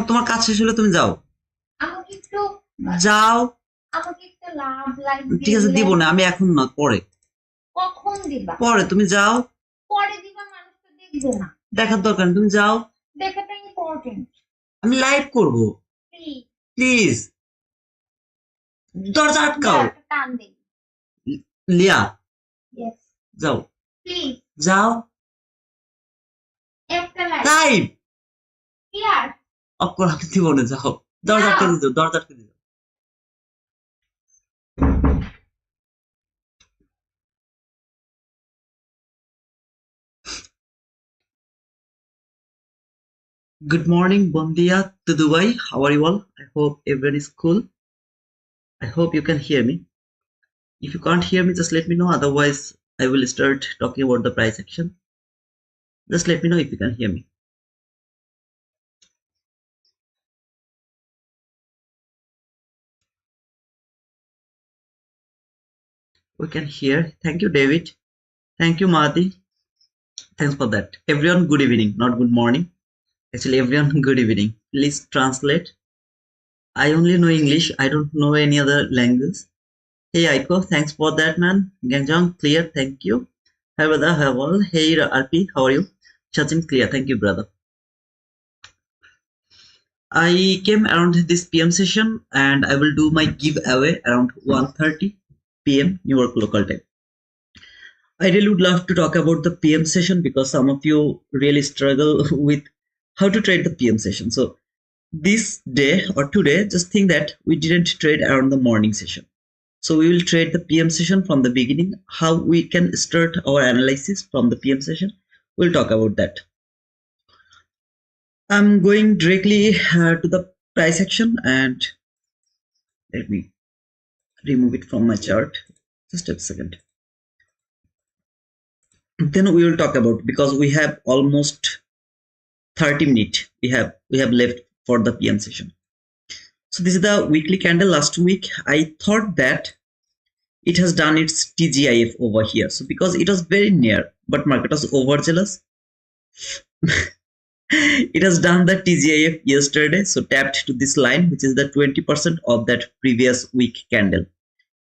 তোমার কাজ শেষ হলে তুমি যাও। আমাকে একটু যাও। আমাকে একটু লাভ লাইক ঠিক আছে, দিব না, আমি এখন না, পরে। কখন দিবা? পরে তুমি যাও। পরে দিবা, মানুষ তো দেখবে না। দেখার দরকার নেই, তুমি যাও। দেখাটা ইম্পর্টেন্ট। আমি লাইভ করব। Please please. দরজা আটকাও। একটা টান দিন। লিয়া, ইয়েস যাও। প্লিজ যাও। একটা লাইক লাইভ ইয়ার। অফ করে আমি দিব না, যাও। দরজা আটকে দিও, দরজা আটকে দিও। Good morning, bon dia to Dubai. How are you all? I hope everyone is cool. I hope you can hear me. If you can't hear me, just let me know. Otherwise, I will start talking about the price action. Just let me know if you can hear me. We can hear. Thank you, David. Thank you, Mahdi. Thanks for that. Everyone, good evening, not good morning. Actually, everyone, good evening. Please translate. I only know English. I don't know any other language. Hey, Aiko, thanks for that, man. Ganjang, clear. Thank you. Hi, brother. Hi, all. Hey, RP, how are you? Sachin, clear. Thank you, brother. I came around this PM session and I will do my giveaway around 1:30 PM New York local time. I really would love to talk about the PM session because some of you really struggle with how to trade the PM session. So this day or today, just think that we didn't trade around the morning session. So we will trade the PM session from the beginning, how we can start our analysis from the PM session. We'll talk about that. I'm going directly to the price action and let me remove it from my chart. Just a second. Then we will talk about, because we have almost 30 minutes we have left for the PM session. So this is the weekly candle. Last week I thought that it has done its TGIF over here. So because it was very near, but market was overzealous. It has done the TGIF yesterday, so tapped to this line, which is the 20% of that previous week candle.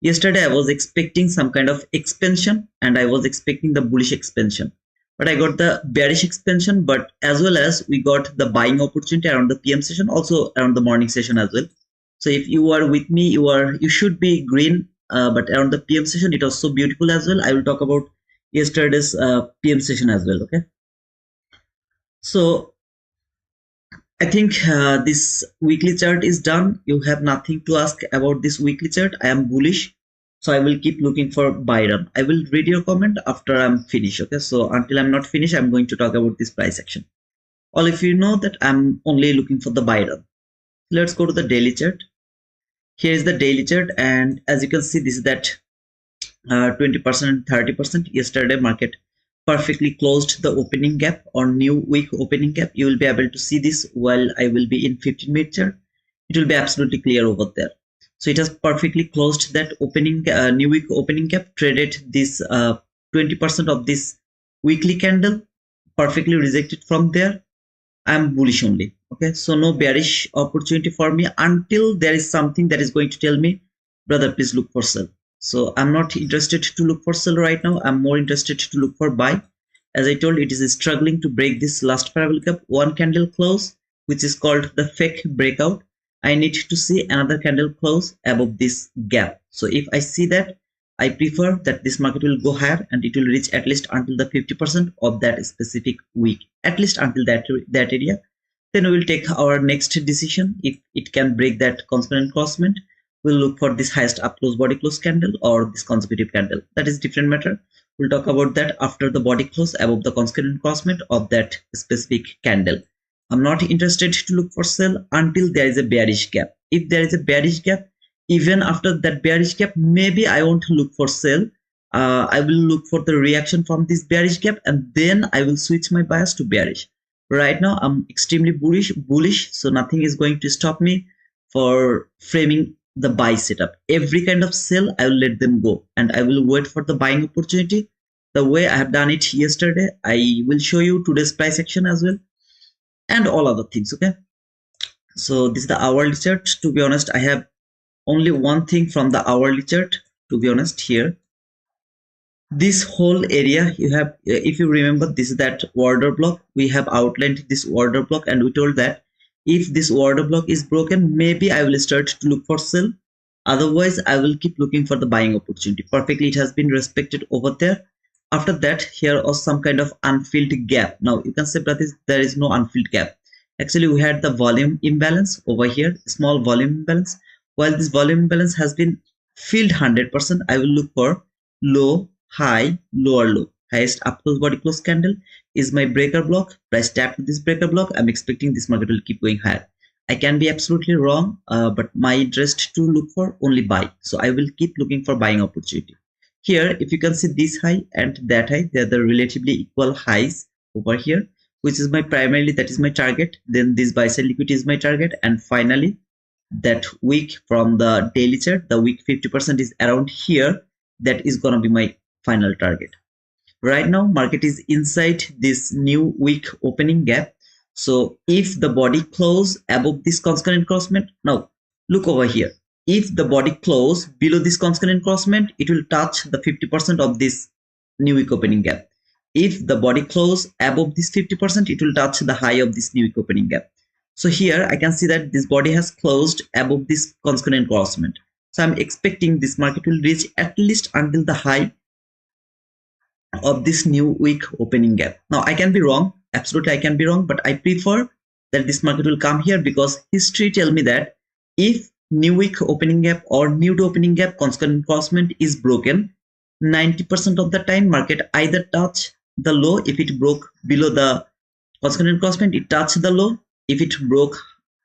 Yesterday I was expecting some kind of expansion and I was expecting the bullish expansion, but I got the bearish expansion, but as well as we got the buying opportunity around the PM session, also around the morning session as well. So if you are with me, you should be green, but around the PM session it was so beautiful as well. I will talk about yesterday's PM session as well. Okay, so I think this weekly chart is done. You have nothing to ask about this weekly chart. I am bullish, so I will keep looking for buy run. I will read your comment after I'm finished. Okay, so until I'm not finished, I'm going to talk about this price action. All of you know that I'm only looking for the buy run. Let's go to the daily chart. Here is the daily chart, and as you can see, this is that 20% and 30%. Yesterday market perfectly closed the opening gap or new week opening gap. You will be able to see this while I will be in 15-minute chart. It will be absolutely clear over there. So it has perfectly closed that opening new week opening gap, traded this 20% of this weekly candle, perfectly rejected from there. I'm bullish only. Okay, so no bearish opportunity for me until there is something that is going to tell me, brother, please look for sell. So I'm not interested to look for sell right now. I'm more interested to look for buy. As I told, it is struggling to break this last parabolic gap, one candle close, which is called the fake breakout. I need to see another candle close above this gap. So if I see that, I prefer that this market will go higher and it will reach at least until the 50% of that specific week, at least until that area. Then we will take our next decision. If it can break that constant crossment, we'll look for this highest up close body close candle or this consecutive candle. That is different matter. We'll talk about that after the body close above the consecutive crossment of that specific candle. I'm not interested to look for sell until there is a bearish gap. If there is a bearish gap, even after that bearish gap, maybe I want to look for sell. I will look for the reaction from this bearish gap and then I will switch my bias to bearish. Right now I'm extremely bullish, so nothing is going to stop me for framing the buy setup. Every kind of sell I will let them go and I will wait for the buying opportunity. The way I have done it yesterday, I will show you today's price action as well and all other things. Okay, So this is the hourly chart. To be honest, I have only one thing from the hourly chart, to be honest. Here, this whole area, you have, if you remember, this is that order block. We have outlined this order block, and we told that if this order block is broken, maybe I will start to look for sell. Otherwise, I will keep looking for the buying opportunity. Perfectly, it has been respected over there. After that, here was some kind of unfilled gap. Now you can say that there is no unfilled gap. Actually, we had the volume imbalance over here, small volume imbalance. While this volume imbalance has been filled 100%, I will look for low, high, lower low. Highest up close body close candle is my breaker block. Price tap to this breaker block. I'm expecting this market will keep going higher. I can be absolutely wrong, but my interest to look for only buy. So I will keep looking for buying opportunity. Here, if you can see this high and that high, they are the relatively equal highs over here, which is my primarily, that is my target. Then this buy side liquidity is my target, and finally that wick from the daily chart, the wick 50% is around here. That is gonna be my final target. Right now market is inside this new wick opening gap. So if the body close above this constant encroachment, now look over here, if the body close below this constant encroachment, it will touch the 50% of this new wick opening gap. If the body close above this 50%, it will touch the high of this new wick opening gap. So here I can see that this body has closed above this constant encroachment. So I'm expecting this market will reach at least until the high of this new wick opening gap. Now I can be wrong, absolutely I can be wrong, but I prefer that this market will come here, because history tell me that if new wick opening gap or new to opening gap constant encroachment is broken, 90% of the time market either touch the low. If it broke below the constant encroachment, it touched the low. If it broke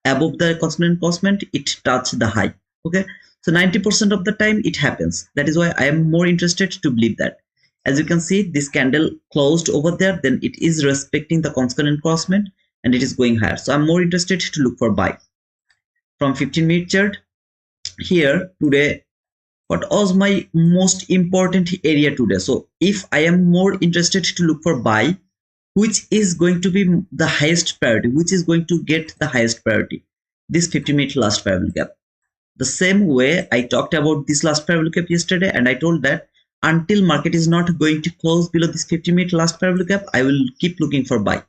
above the constant encroachment, it touched the high. Okay, so 90% of the time it happens. That is why I am more interested to believe that. As you can see, this candle closed over there, then it is respecting the constant encroachment and it is going higher. So I'm more interested to look for buy. From 15-minute chart, here today, what was my most important area today? So if I am more interested to look for buy, which is going to be the highest priority, which is going to get the highest priority? This 50-minute last parallel gap. The same way I talked about this last parallel gap yesterday, and I told that until market is not going to close below this 50-minute last parallel gap, I will keep looking for buy.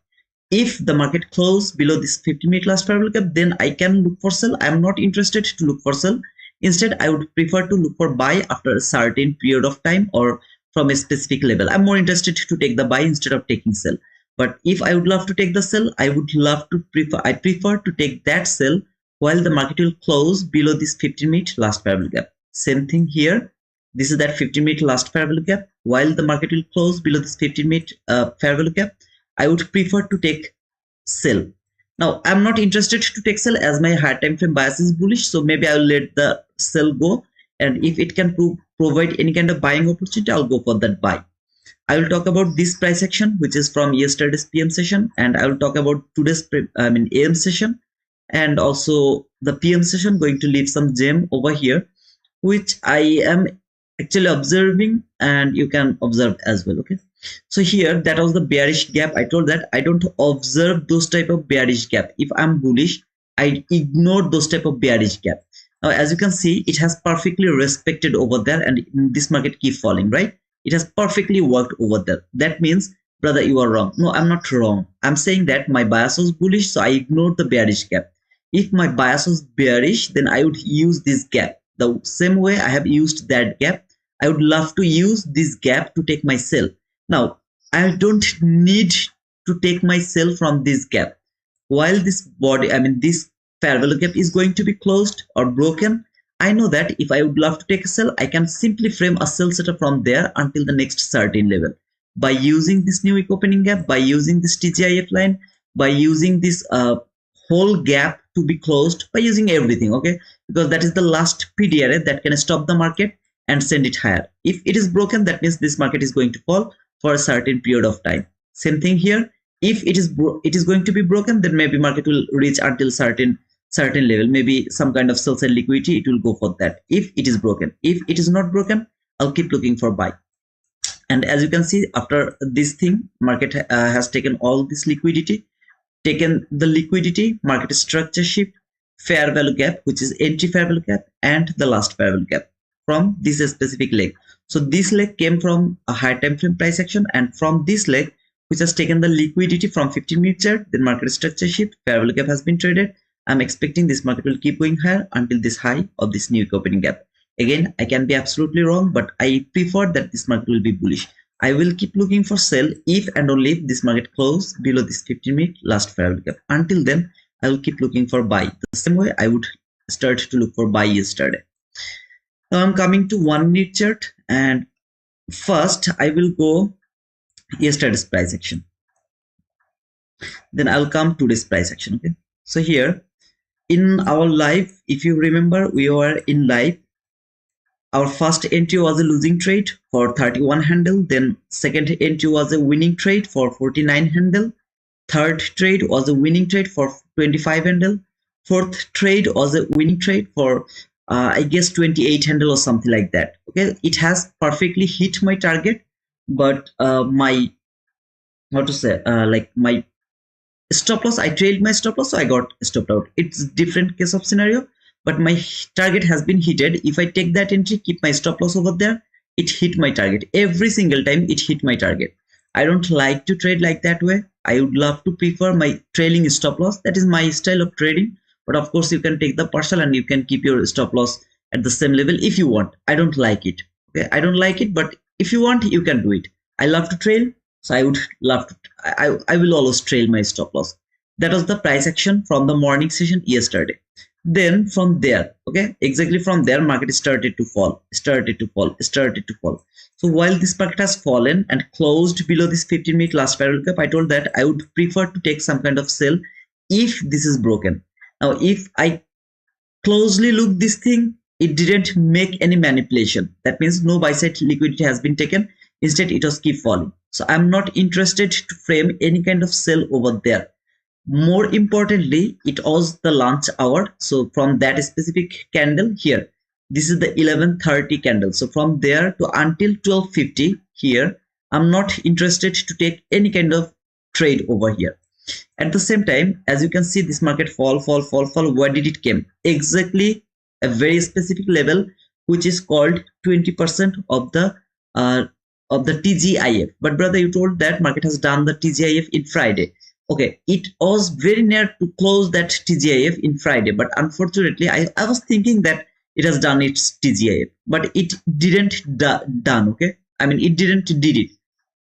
If the market close below this 50-minute last parallel gap, then I can look for sell. I am not interested to look for sell. Instead, I would prefer to look for buy after a certain period of time or from a specific level. I'm more interested to take the buy instead of taking sell. But if I would love to take the sell, I prefer to take that sell while the market will close below this 15-minute last parallel gap. Same thing here. This is that 15-minute last parallel gap. While the market will close below this 15-minute parallel gap, I would prefer to take sell. Now I'm not interested to take sell as my higher time frame bias is bullish, so maybe I will let the sell go, and if it can provide any kind of buying opportunity, I'll go for that buy. I will talk about this price action, which is from yesterday's PM session, and I will talk about today's AM session, and also the PM session. Going to leave some gem over here, which I am actually observing, and you can observe as well. Okay, so here that was the bearish gap. I told that I don't observe those type of bearish gap. If I'm bullish, I ignore those type of bearish gap. Now as you can see, it has perfectly respected over there, and this market keep falling, right? It has perfectly worked over there. That means, brother, you are wrong. No, I'm not wrong. I'm saying that my bias was bullish, so I ignored the bearish gap. If my bias was bearish, then I would use this gap. The same way I have used that gap, I would love to use this gap to take my sell. Now, I don't need to take my sell from this gap. While this body, this parallel gap is going to be closed or broken, I know that if I would love to take a sell, I can simply frame a sell setup from there until the next certain level. By using this new wick opening gap, by using this TGIF line, by using this whole gap to be closed, by using everything, okay? Because that is the last PDRA that can stop the market and send it higher. If it is broken, that means this market is going to fall for a certain period of time. Same thing here. If it is going to be broken, then maybe market will reach until certain level, maybe some kind of sell side liquidity, it will go for that if it is broken. If it is not broken, I'll keep looking for buy. And as you can see, after this thing, market has taken all this liquidity, market structure shift, fair value gap, which is entry fair value gap, and the last fair value gap from this specific leg. So this leg came from a higher time frame price action, and from this leg, which has taken the liquidity from 15-minute chart, then market structure shift, fair value gap has been traded. I'm expecting this market will keep going higher until this high of this new opening gap. Again, I can be absolutely wrong, but I prefer that this market will be bullish. I will keep looking for sell if and only if this market close below this 15-minute last fair value gap. Until then, I will keep looking for buy. The same way I would start to look for buy yesterday. Now I'm coming to 1-minute chart, and first I will go yesterday's price action. Then I'll come to this price action. Okay. So here in our live, if you remember, we were in live. Our first entry was a losing trade for 31 handle. Then second entry was a winning trade for 49 handle. Third trade was a winning trade for 25 handle. Fourth trade was a winning trade for I guess 28 handle or something like that. Okay, it has perfectly hit my target, but my my stop loss, I trailed my stop loss, so I got stopped out. It's different case of scenario, but my target has been hitted. If I take that entry, keep my stop loss over there, it hit my target every single time. It hit my target. I don't like to trade like that way. I would love to prefer my trailing stop loss. That is my style of trading. But of course, you can take the partial and you can keep your stop loss at the same level if you want. I don't like it. Okay, I don't like it, but if you want, you can do it. I love to trail, so I would love to. I will always trail my stop loss. That was the price action from the morning session yesterday. Then from there, okay, exactly from there, market started to fall, started to fall. So while this market has fallen and closed below this 15-minute last parallel gap, I told that I would prefer to take some kind of sell if this is broken. Now, if I closely look this thing, it didn't make any manipulation. That means no buy side liquidity has been taken. Instead, it was keep falling. So I'm not interested to frame any kind of sell over there. More importantly, it was the lunch hour. So from that specific candle here, this is the 11:30 candle. So from there to until 12:50 here, I'm not interested to take any kind of trade over here. At the same time, as you can see, this market fall. Where did it came? Exactly a very specific level, which is called 20% of the TGIF. But brother, you told that market has done the TGIF in Friday. Okay, it was very near to close that TGIF in Friday, but unfortunately, I was thinking that it has done its TGIF, but it didn't done. Okay, I mean it didn't did it.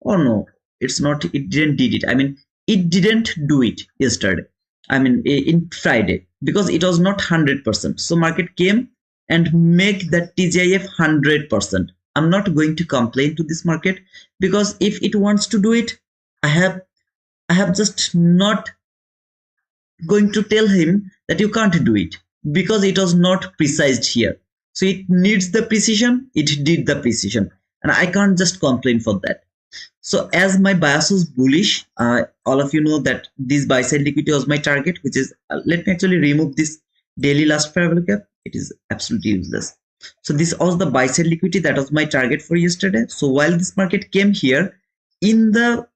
Oh no, it's not. It didn't did it. I mean it didn't do it yesterday. I mean in Friday, because it was not 100%. So market came and make that TGIF 100%. I'm not going to complain to this market, because if it wants to do it, I have just not going to tell him that you can't do it, because it was not precised here. So it needs the precision. It did the precision, and I can't just complain for that. So as my bias was bullish, all of you know that this buy side liquidity was my target, which is let me actually remove this daily last fair value gap. It is absolutely useless. So this was the buy side liquidity that was my target for yesterday. So while this market came here in the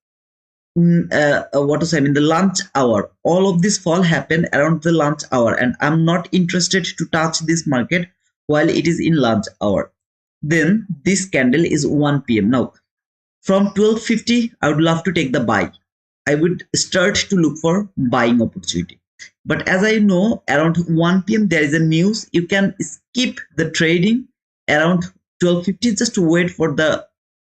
in the lunch hour, all of this fall happened around the lunch hour, and I'm not interested to touch this market while it is in lunch hour. Then this candle is 1 p.m. Now from 12:50, I would love to take the buy. I would start to look for buying opportunity. But as I know, around 1 p.m. there is a news. You can skip the trading around 12:50. Just wait for the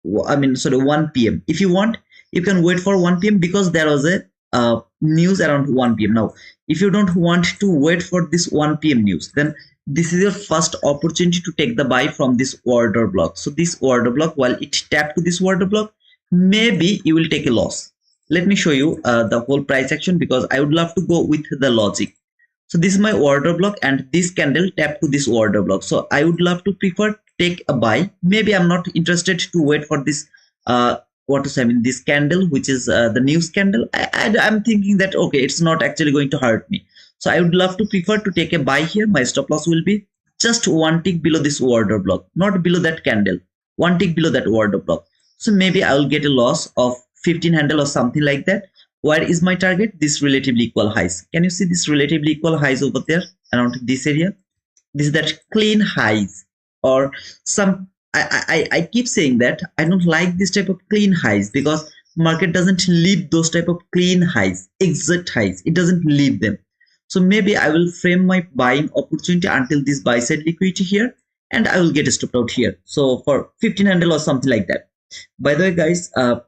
1 p.m. If you want, you can wait for 1 p.m. because there was a news around 1 p.m. Now, if you don't want to wait for this 1 p.m. news, then this is your first opportunity to take the buy from this order block. So this order block, while it tapped to this order block, maybe you will take a loss. Let me show you the whole price action, because I would love to go with the logic. So this is my order block, and this candle tapped to this order block. So I would love to prefer take a buy. Maybe I'm not interested to wait for this this candle, which is the news candle. I'm thinking that okay, it's not actually going to hurt me. So I would love to prefer to take a buy here. My stop loss will be just 1 tick below this order block, not below that candle, 1 tick below that order block. So maybe I will get a loss of 15 handle or something like that. Where is my target? This relatively equal highs. Can you see this relatively equal highs over there? around this area. This is that clean highs, or some I keep saying that I don't like this type of clean highs because market doesn't leave those type of clean highs, exact highs. It doesn't leave them. So maybe I will frame my buying opportunity until this buy side liquidity here, and I will get stopped out here. So for 15 handle or something like that. By the way, guys, I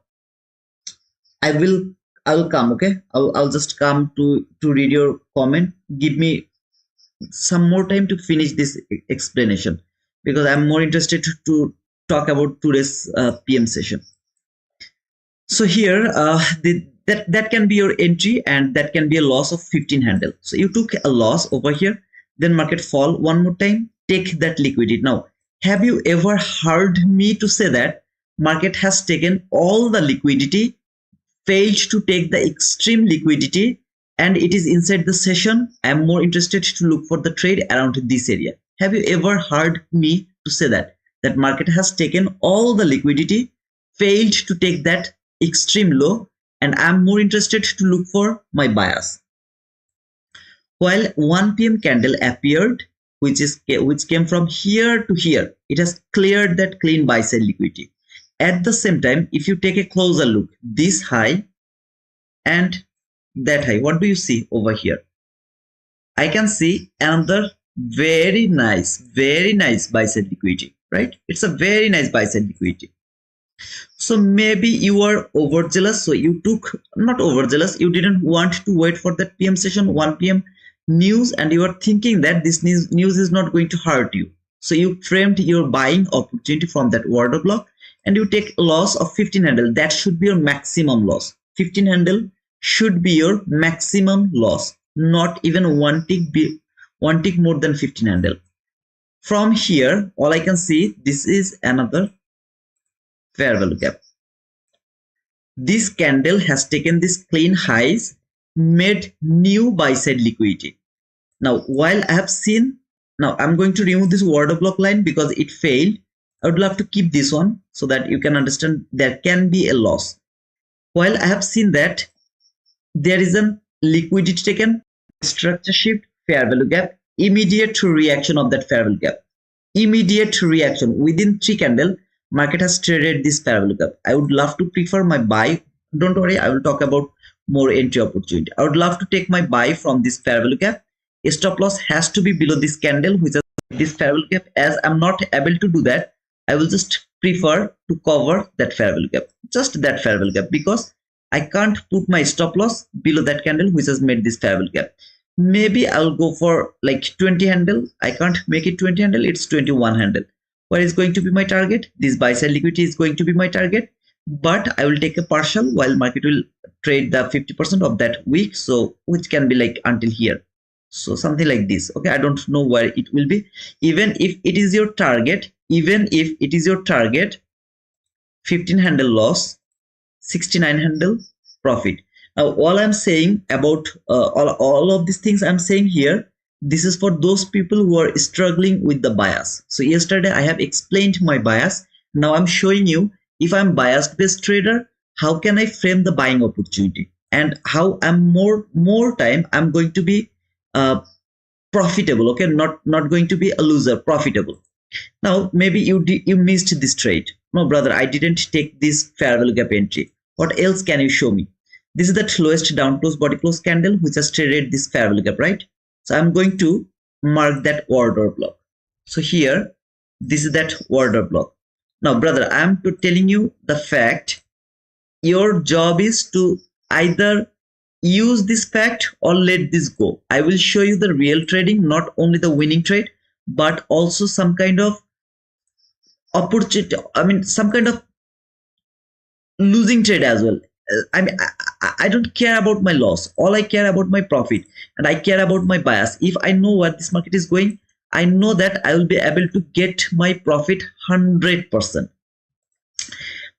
will come. Okay, I'll just come to read your comment. Give me some more time to finish this explanation because I'm more interested to talk about today's PM session. So here, that can be your entry, and that can be a loss of 15 handle. So you took a loss over here, then market fall one more time, take that liquidity. Now, have you ever heard me to say that market has taken all the liquidity, failed to take the extreme liquidity, and it is inside the session? I'm more interested to look for the trade around this area. Have you ever heard me to say that market has taken all the liquidity, failed to take that extreme low, and I'm more interested to look for my bias? While 1 p.m. candle appeared, which came from here to here, it has cleared that clean buy side liquidity. At the same time, if you take a closer look, this high and that high, what do you see over here? I can see another very nice buy side liquidity, right? It's a very nice buy side liquidity. So maybe you are overzealous. So you took, not overzealous, you didn't want to wait for that PM session, 1 p.m. news, and you are thinking that this news is not going to hurt you. So you framed your buying opportunity from that order block, and you take a loss of 15 handle. That should be your maximum loss. 15 handle should be your maximum loss, not even one tick more than 15 handle. From here, all I can see, this is another fair value gap. This candle has taken this clean highs, made new buy side liquidity. Now, while I have seen, now I'm going to remove this order block line because it failed. I would love to keep this one so that you can understand there can be a loss. While I have seen that there is a liquidity taken, structure shift, fair value gap, immediate reaction of that fair value gap. Immediate reaction within 3 candle, market has traded this fair value gap. I would love to prefer my buy. Don't worry, I will talk about more entry opportunity. I would love to take my buy from this fair value gap. A stop loss has to be below this candle, which is this fair value gap. As I'm not able to do that, I will just prefer to cover that fair value gap, just that fair value gap, because I can't put my stop loss below that candle which has made this fair value gap. Maybe I'll go for like 20 handle. I can't make it 20 handle, it's 21 handle. What is going to be my target? This buy side liquidity is going to be my target, but I will take a partial while market will trade the 50% of that week, so which can be like until here. So something like this. Okay, I don't know where it will be. Even if it is your target, 15 handle loss, 69 handle profit. Now all I'm saying about all of these things I'm saying here, this is for those people who are struggling with the bias. So yesterday I have explained my bias. Now I'm showing you, if I'm biased based trader, how can I frame the buying opportunity, and how I'm more time I'm going to be profitable. Okay, not going to be a loser, profitable. Now maybe you missed this trade. No brother, I didn't take this fair value gap entry. What else can you show me? This is that lowest down close body close candle which has traded this fair value gap, right? So I'm going to mark that order block. So here, this is that order block. Now brother, I'm telling you the fact. Your job is to either use this fact or let this go. I will show you the real trading, not only the winning trade, but also some kind of opportunity. I mean, some kind of losing trade as well. I don't care about my loss. All I care about my profit, and I care about my bias. If I know where this market is going, I know that I will be able to get my profit 100%.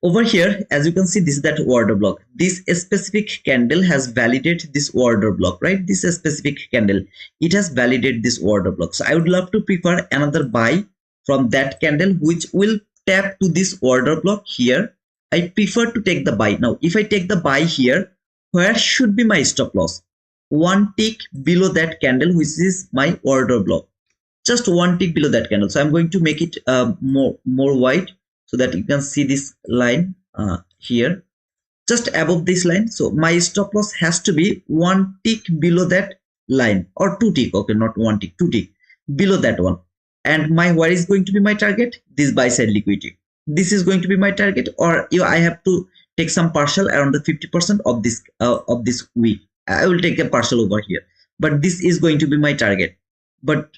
Over here, as you can see, this is that order block. This specific candle has validated this order block, right? This specific candle, it has validated this order block. So I would love to prefer another buy from that candle which will tap to this order block here. I prefer to take the buy. Now if I take the buy here, where should be my stop loss? one tick below that candle, which is my order block. Just one tick below that candle. So I'm going to make it more wide so that you can see this line here, just above this line. So my stop loss has to be one tick below that line, or two tick. Okay, not one tick, two tick below that one. And my where is going to be my target? This buy side liquidity. This is going to be my target, or I have to take some partial around the 50% of this week. I will take a partial over here, but this is going to be my target. But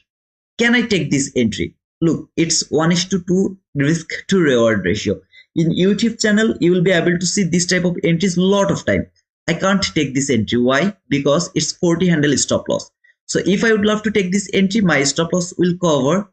can I take this entry? Look, it's 1:2 risk to reward ratio. In YouTube channel, you will be able to see this type of entries lot of time. I can't take this entry. Why? Because it's 40 handle stop loss. So if I would love to take this entry, my stop loss will cover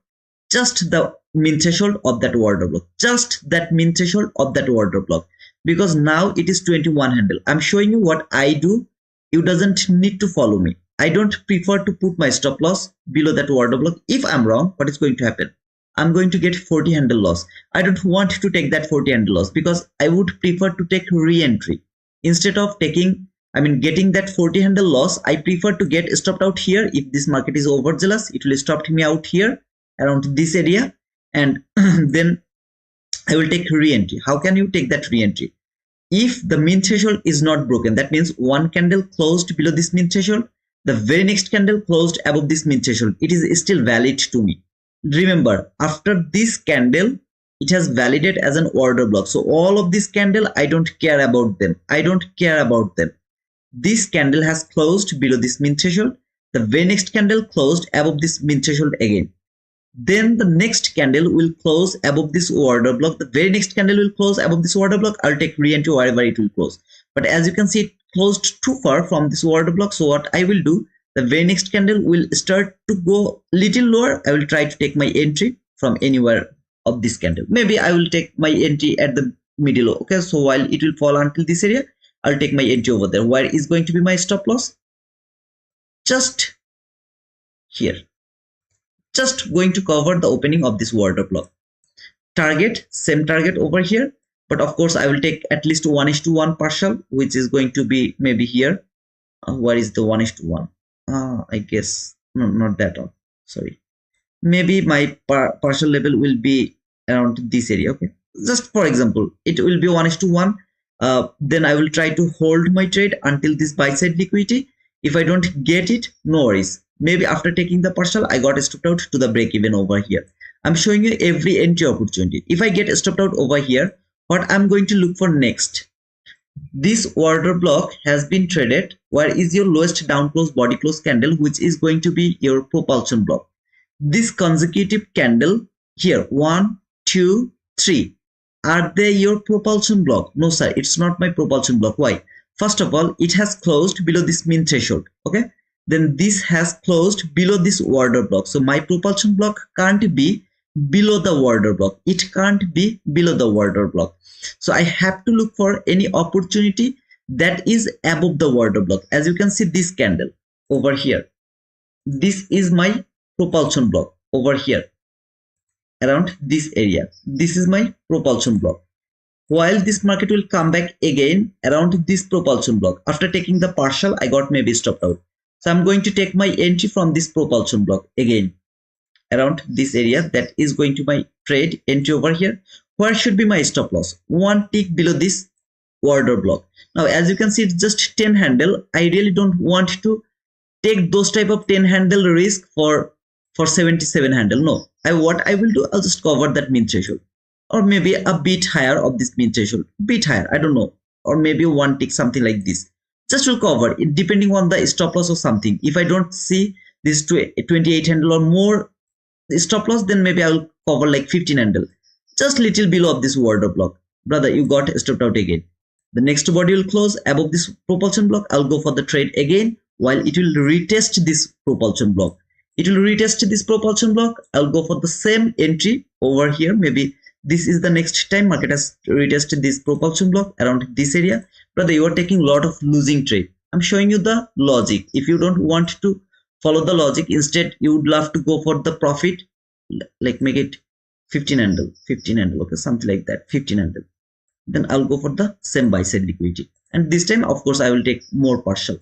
just the min threshold of that order block. Just that min threshold of that order block. Because now it is 21 handle. I'm showing you what I do. You doesn't need to follow me. I don't prefer to put my stop loss below that order block. If I'm wrong, what is going to happen? I'm going to get 40 handle loss. I don't want to take that 40 handle loss because I would prefer to take re-entry. Instead of getting that 40 handle loss, I prefer to get stopped out here. If this market is overzealous, it will stop me out here around this area, and then I will take re-entry. How can you take that re-entry? If the min threshold is not broken, that means one candle closed below this min threshold, the very next candle closed above this min threshold, it is still valid to me. Remember, after this candle, it has validated as an order block. So all of this candle, I don't care about them. I don't care about them. This candle has closed below this min threshold. The very next candle closed above this min threshold again. Then the next candle will close above this order block. The very next candle will close above this order block. I'll take re-entry wherever it will close. But as you can see, it closed too far from this order block. So what I will do, the very next candle will start to go little lower. I will try to take my entry from anywhere of this candle. Maybe I will take my entry at the middle. Okay, so while it will fall until this area, I'll take my entry over there. Where is going to be my stop loss? Just here. Just going to cover the opening of this order block. Target, same target over here, but of course I will take at least 1:1 partial, which is going to be maybe here. Where is the 1:1? I guess no, not that one. Sorry, maybe my partial level will be around this area. Okay, just for example, it will be 1:1. Then I will try to hold my trade until this buy side liquidity. If I don't get it, no worries. Maybe after taking the partial, I got stopped out to the break even over here. I'm showing you every entry opportunity. If I get stopped out over here, what I'm going to look for next? This order block has been traded. Where is your lowest down close body close candle, which is going to be your propulsion block? This consecutive candle here, 1, 2, 3. Are they your propulsion block? No, sir, it's not my propulsion block. Why? First of all, it has closed below this min threshold. Okay. Then this has closed below this order block. So my propulsion block can't be below the order block. It can't be below the order block. So I have to look for any opportunity that is above the order block. As you can see, this candle over here. This is my propulsion block over here around this area. This is my propulsion block. While this market will come back again around this propulsion block. After taking the partial, I got maybe stopped out. So I'm going to take my entry from this propulsion block again around this area. That is going to my trade entry over here. Where should be my stop loss? One tick below this order block. Now, as you can see, it's just 10 handle. I really don't want to take those type of 10 handle risk for 77 handle. No, what I will do, I'll just cover that min threshold, or maybe a bit higher of this min threshold, bit higher, I don't know, or maybe one tick, something like this. Just will cover it depending on the stop loss or something. If I don't see this 28 handle or more stop loss, then maybe I will cover like 15 handle, just little below of this order block. Brother, you got stopped out again. The next body will close above this propulsion block. I'll go for the trade again while it will retest this propulsion block. It will retest this propulsion block. I'll go for the same entry over here. Maybe this is the next time market has retested this propulsion block around this area. Brother, you are taking a lot of losing trade. I'm showing you the logic. If you don't want to follow the logic, instead you would love to go for the profit, like make it 15 handle, okay, something like that, 15 handle. Then I'll go for the same buy side liquidity, and this time of course I will take more partial.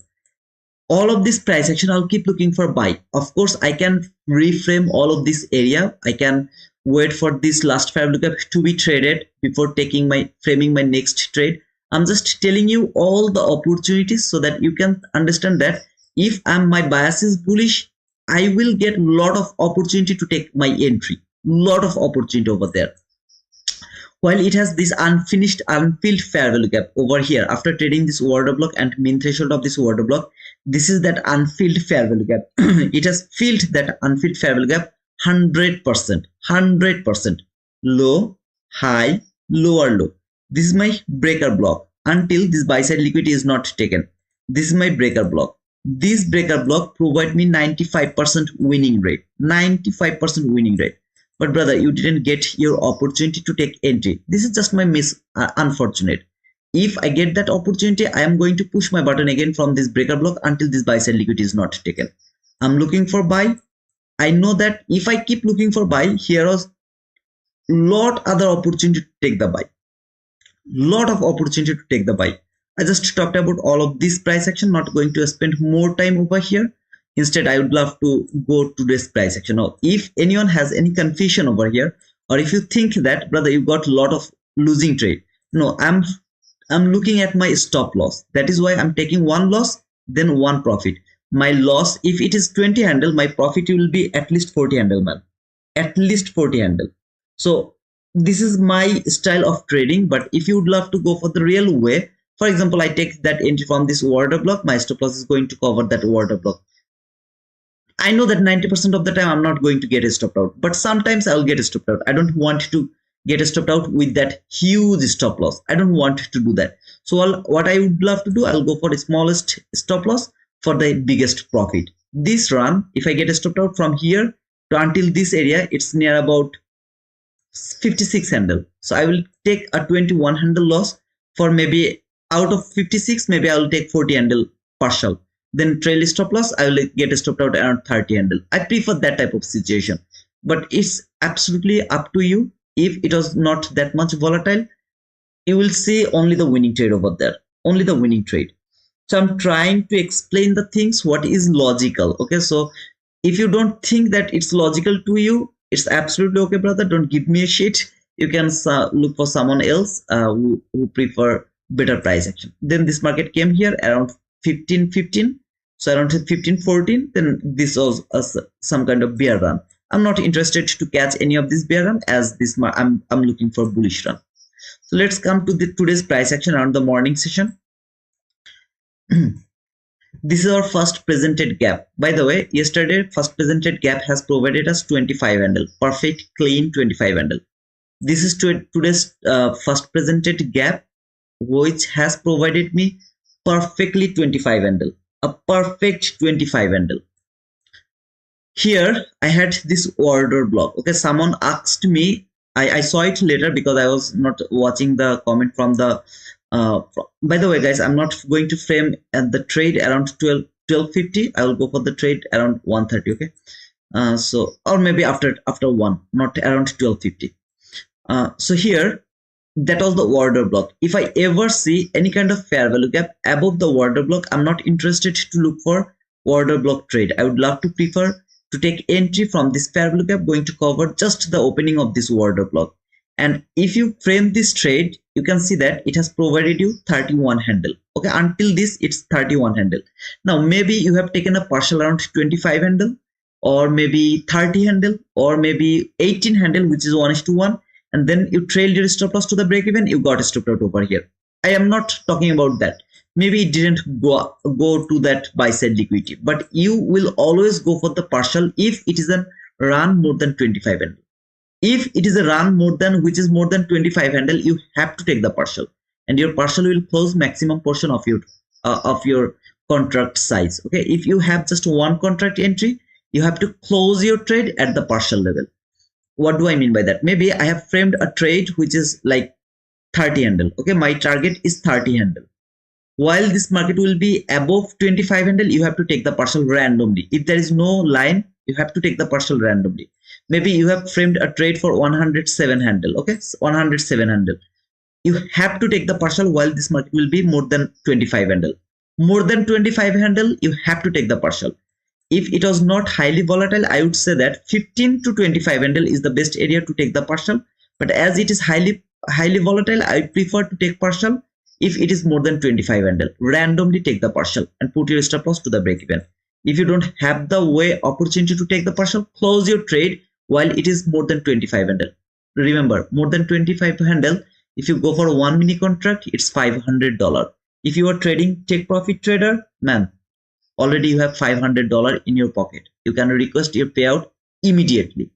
all of this price action, I'll keep looking for buy. Of course, I can reframe all of this area. I can wait for this last fair value gap to be traded before taking my framing my next trade. I'm just telling you all the opportunities so that you can understand that if my bias is bullish, I will get a lot of opportunity to take my entry. Lot of opportunity over there. While it has this unfilled fair value gap over here after trading this order block and mean threshold of this order block, this is that unfilled fair value gap. It has filled that unfilled fair value gap 100%, low, high, lower low. This is my breaker block until this buy side liquidity is not taken. This is my breaker block. This breaker block provide me 95% winning rate. 95% winning rate. But brother, you didn't get your opportunity to take entry. This is just my unfortunate. If I get that opportunity, I am going to push my button again from this breaker block until this buy side liquidity is not taken. I'm looking for buy. I know that if I keep looking for buy, here was lot other opportunity to take the buy. Lot of opportunity to take the buy. I just talked about all of this price action, not going to spend more time over here. Instead, I would love to go to this price action. Now, if anyone has any confusion over here, or if you think that, brother, you got a lot of losing trade. No, I'm looking at my stop loss. That is why I'm taking one loss, then one profit. My loss, if it is 20 handle, my profit will be at least 40 handle, man. At least 40 handle. So this is my style of trading. But if you would love to go for the real way, for example, I take that entry from this order block, my stop loss is going to cover that order block. I know that 90% of the time I'm not going to get stopped out, but sometimes I'll get stopped out. I don't want to get stopped out with that huge stop loss. I don't want to do that. So what I would love to do, I'll go for the smallest stop loss for the biggest profit. This run, if I get stopped out from here to until this area, it's near about 56 handle. So I will take a 21 handle loss for maybe out of 56, maybe I will take 40 handle partial. Then trail stop loss, I will get stopped out around 30 handle. I prefer that type of situation, but it's absolutely up to you. If it was not that much volatile, you will see only the winning trade over there, only the winning trade. So I'm trying to explain the things what is logical. Okay, so if you don't think that it's logical to you, it's absolutely okay, brother. Don't give me a shit. You can look for someone else who prefer better price action. Then this market came here around 15, so around 15-14. Then this was some kind of bear run. I'm not interested to catch any of this bear run, as this I'm looking for bullish run. So let's come to today's price action around the morning session. This is our first presented gap. By the way, yesterday first presented gap has provided us 25 handle, perfect clean 25 handle. This is today's first presented gap, which has provided me perfectly 25 handle, a perfect 25 handle. Here I had this order block. Okay, someone asked me, I saw it later because I was not watching the comment from the by the way, guys, I'm not going to frame at the trade around 12:50. I will go for the trade around 1:30. Okay, so or maybe after 1, not around 12:50. So here, that was the order block. If I ever see any kind of fair value gap above the order block, I'm not interested to look for order block trade. I would love to prefer to take entry from this fair value gap going to cover just the opening of this order block. And if you frame this trade, you can see that it has provided you 31 handle. Okay, until this it's 31 handle. Now maybe you have taken a partial around 25 handle, or maybe 30 handle, or maybe 18 handle, which is 1:1, and then you trailed your stop loss to the break even, you got stopped out over here. I am not talking about that. Maybe it didn't go to that buy side liquidity, but you will always go for the partial if it is a run more than 25 handle. If it is a run which is more than 25 handle, you have to take the partial, and your partial will close maximum portion of your contract size. Okay, if you have just one contract entry, you have to close your trade at the partial level. What do I mean by that? Maybe I have framed a trade which is like 30 handle. Okay, my target is 30 handle. While this market will be above 25 handle, you have to take the partial randomly. If there is no line, you have to take the partial randomly. Maybe you have framed a trade for 107 handle. Okay, 107 handle. You have to take the partial while this market will be more than 25 handle. more than 25 handle, you have to take the partial. If it was not highly volatile, I would say that 15 to 25 handle is the best area to take the partial. But as it is highly volatile, I prefer to take partial. If it is more than 25 handle, randomly take the partial and put your stop loss to the break even. If you don't have the opportunity to take the partial, close your trade while it is more than 25 handle. Remember, more than 25 handle, if you go for a 1 mini contract, it's $500. If you are trading take profit trader, man, already you have $500 in your pocket. You can request your payout immediately.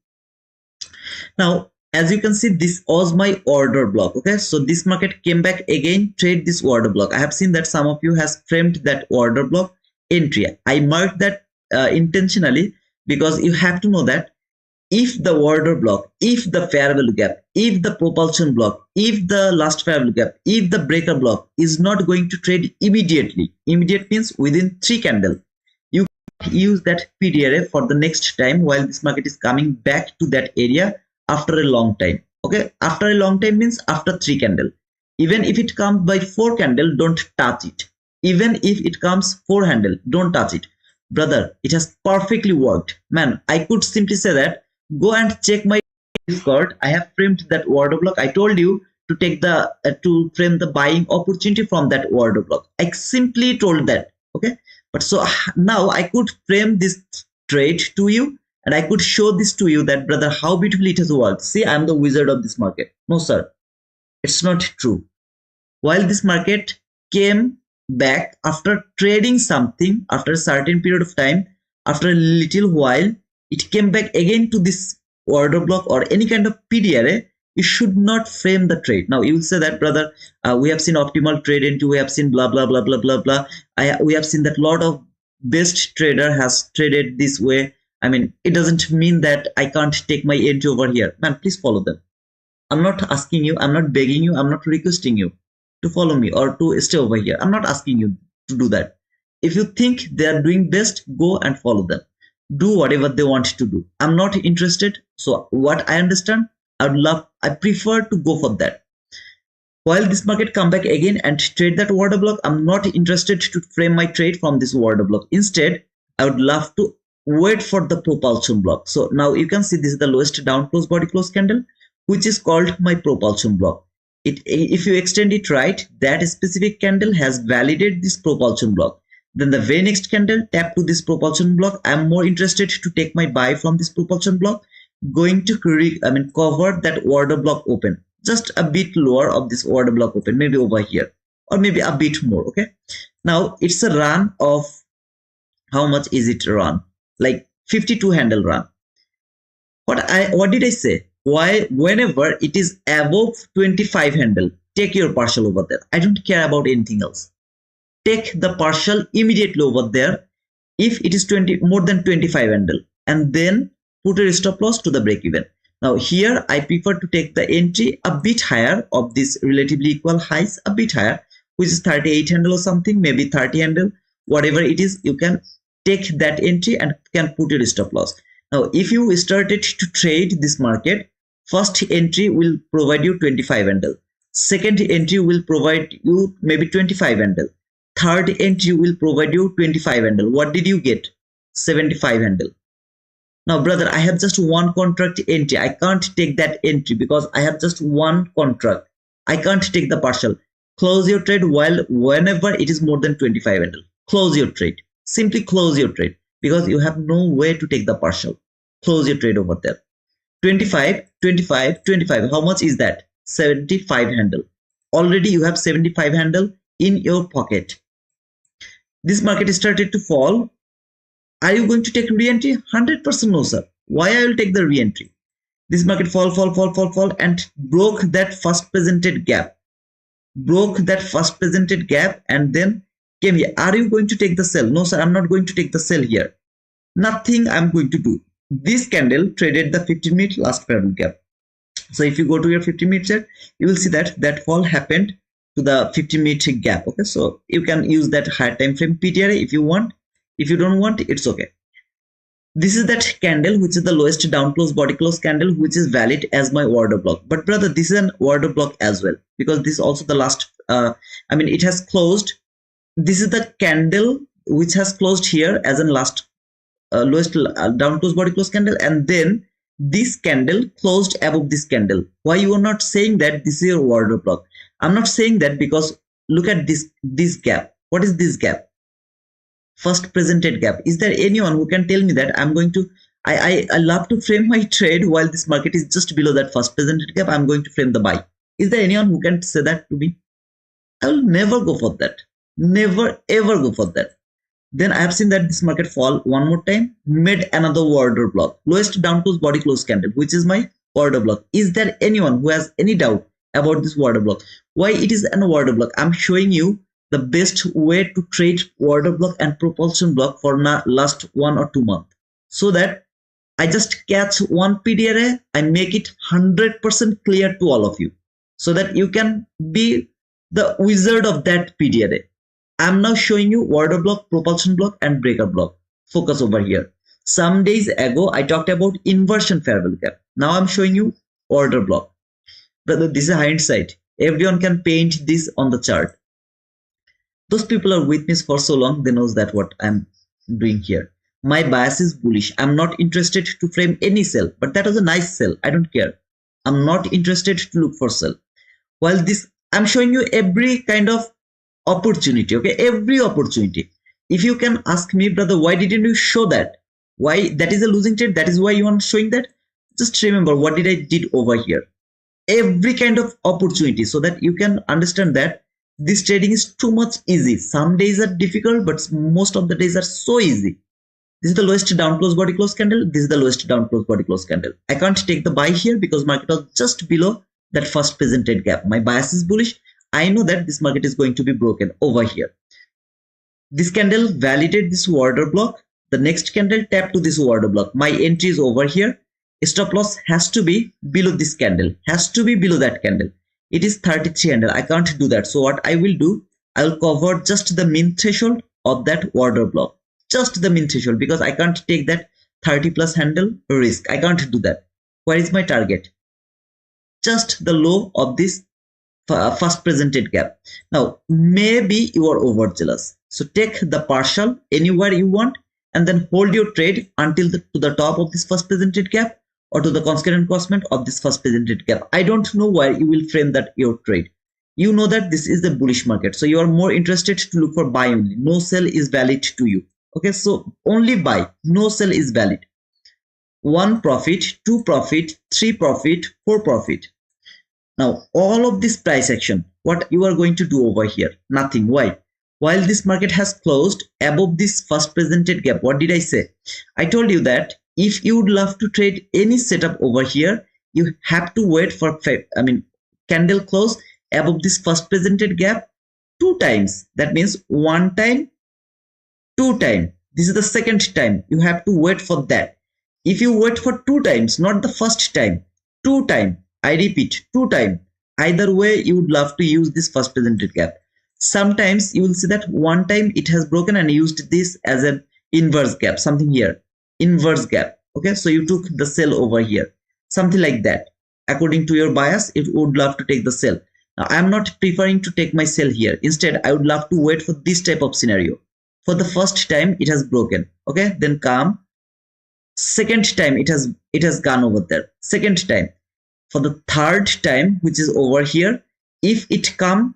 Now, as you can see, this was my order block. Okay, so this market came back again, trade this order block. I have seen that some of you has framed that order block entry. I marked that intentionally because you have to know that if the order block, if the fair value gap, if the propulsion block, if the last fair value gap, if the breaker block is not going to trade immediately, immediate means within 3 candle, you use that PDRA for the next time while this market is coming back to that area after a long time. Okay, after a long time means after 3 candle. Even if it comes by 4 candle, don't touch it. Even if it comes 4 handle, don't touch it. Brother, it has perfectly worked. Man, I could simply say that go and check my Discord. I have framed that order block. I told you to take the to frame the buying opportunity from that order block. I simply told that. Okay, but so now I could frame this trade to you and I could show this to you that, brother, how beautifully it has worked. See, I'm the wizard of this market. No, sir, it's not true. While this market came back after trading something after a certain period of time, after a little while, it came back again to this order block or any kind of PDRA, you should not frame the trade. Now you will say that, brother, we have seen optimal trade into, we have seen blah blah blah blah blah blah. We have seen that a lot of best trader has traded this way. I mean, it doesn't mean that I can't take my entry over here. Man, please follow them. I'm not asking you, I'm not begging you, I'm not requesting you to follow me or to stay over here. I'm not asking you to do that. If you think they are doing best, go and follow them. Do whatever they want to do. I'm not interested. So what I understand, I prefer to go for that. While this market come back again and trade that order block, I'm not interested to frame my trade from this order block. Instead, I would love to wait for the propulsion block. So now you can see this is the lowest down close body close candle, which is called my propulsion block. If you extend it right, that specific candle has validated this propulsion block. Then the very next candle, tap to this propulsion block. I'm more interested to take my buy from this propulsion block, going to cover that order block open, just a bit lower of this order block open, maybe over here or maybe a bit more. Okay, now it's a run of, how much is it run? Like 52 handle run. What did I say? Why, whenever it is above 25 handle, take your partial over there. I don't care about anything else. Take the partial immediately over there if it is more than 25 handle, and then put a stop loss to the break even. Now here I prefer to take the entry a bit higher of this relatively equal highs, a bit higher, which is 38 handle or something, maybe 30 handle, whatever it is. You can take that entry and can put your stop loss. Now if you started to trade this market, first entry will provide you 25 handle, second entry will provide you maybe 25 handle, third entry will provide you 25 handle. What did you get? 75 handle. Now, brother, I have just one contract entry. I can't take that entry because I have just one contract. I can't take the partial. Close your trade whenever it is more than 25 handle. Close your trade. Simply close your trade because you have no way to take the partial. Close your trade over there. 25, 25, 25. How much is that? 75 handle. Already you have 75 handle in your pocket. This market started to fall. Are you going to take re-entry? 100% no, sir. Why I will take the re-entry? This market fall and broke that first presented gap. Broke that first presented gap and then came here. Are you going to take the sell? No, sir, I'm not going to take the sell here. Nothing I'm going to do. This candle traded the 15-minute last parallel gap. So if you go to your 15-minute chart, you will see that that fall happened to the 15-minute gap. Okay, so you can use that higher time frame PTRA if you want. If you don't want, it's okay. This is that candle which is the lowest down close body close candle, which is valid as my order block. But brother, this is an order block as well because this is also the last it has closed this is the candle which has closed here as in last lowest down close body close candle, and then this candle closed above this candle. Why you are not saying that this is your order block? I'm not saying that because look at this gap. What is this gap? First presented gap. Is there anyone who can tell me that? I'm going to I love to frame my trade while this market is just below that first presented gap. I'm going to frame the buy. Is there anyone who can say that to me? I will never go for that. Never ever go for that. Then I have seen that this market fall one more time, made another order block, lowest down close body close candle, which is my order block. Is there anyone who has any doubt about this order block? Why it is an order block? I'm showing you the best way to trade order block and propulsion block for last 1 or 2 months, so that I just catch one PD array, I make it 100% clear to all of you, so that you can be the wizard of that PD array. I'm now showing you order block, propulsion block, and breaker block. Focus over here. Some days ago, I talked about inversion fair value gap. Now I'm showing you order block. Brother, this is hindsight. Everyone can paint this on the chart. Those people are with me for so long, they knows that what I'm doing here. My bias is bullish. I'm not interested to frame any sell, but that was a nice sell. I don't care. I'm not interested to look for sell. While this, I'm showing you every kind of opportunity, okay, every opportunity. If you can ask me, brother, why didn't you show that? Why that is a losing trade? That is why you are showing that. Just remember what did I did over here. Every kind of opportunity, so that you can understand that this trading is too much easy. Some days are difficult, but most of the days are so easy. This is the lowest down close body close candle. This is the lowest down close body close candle. I can't take the buy here because market was just below that first presented gap. My bias is bullish. I know that this market is going to be broken over here. This candle validated this order block. The next candle tapped to this order block. My entry is over here. Stop loss has to be below this candle. Has to be below that candle. It is 3300. I can't do that. So what I will do, I will cover just the min threshold of that order block. Just the min threshold, because I can't take that 30 plus handle risk. I can't do that. Where is my target? Just the low of this first presented gap. Now maybe you are overzealous, so take the partial anywhere you want and then hold your trade until to the top of this first presented gap or to the constant encroachment of this first presented gap. I don't know where you will frame that your trade. You know that this is the bullish market, so you are more interested to look for buy only. No sell is valid to you. Okay, so only buy, no sell is valid. 1 profit, 2 profit, 3 profit, 4 profit. Now all of this price action, what you are going to do over here? Nothing. Why? While this market has closed above this first presented gap, what did I say? I told you that if you would love to trade any setup over here, you have to wait for candle close above this first presented gap 2 times. That means 1 time, 2 time. This is the second time. You have to wait for that. If you wait for 2 times, not the first time, 2 time, I repeat, 2 time, either way you would love to use this first presented gap. Sometimes you will see that 1 time it has broken and used this as an inverse gap, something here, inverse gap. Okay, so you took the sell over here, something like that. According to your bias, it would love to take the sell. Now I am not preferring to take my sell here. Instead, I would love to wait for this type of scenario. For the first time it has broken, okay, then come. Second time it has gone over there. Second time. For the third time, which is over here, if it come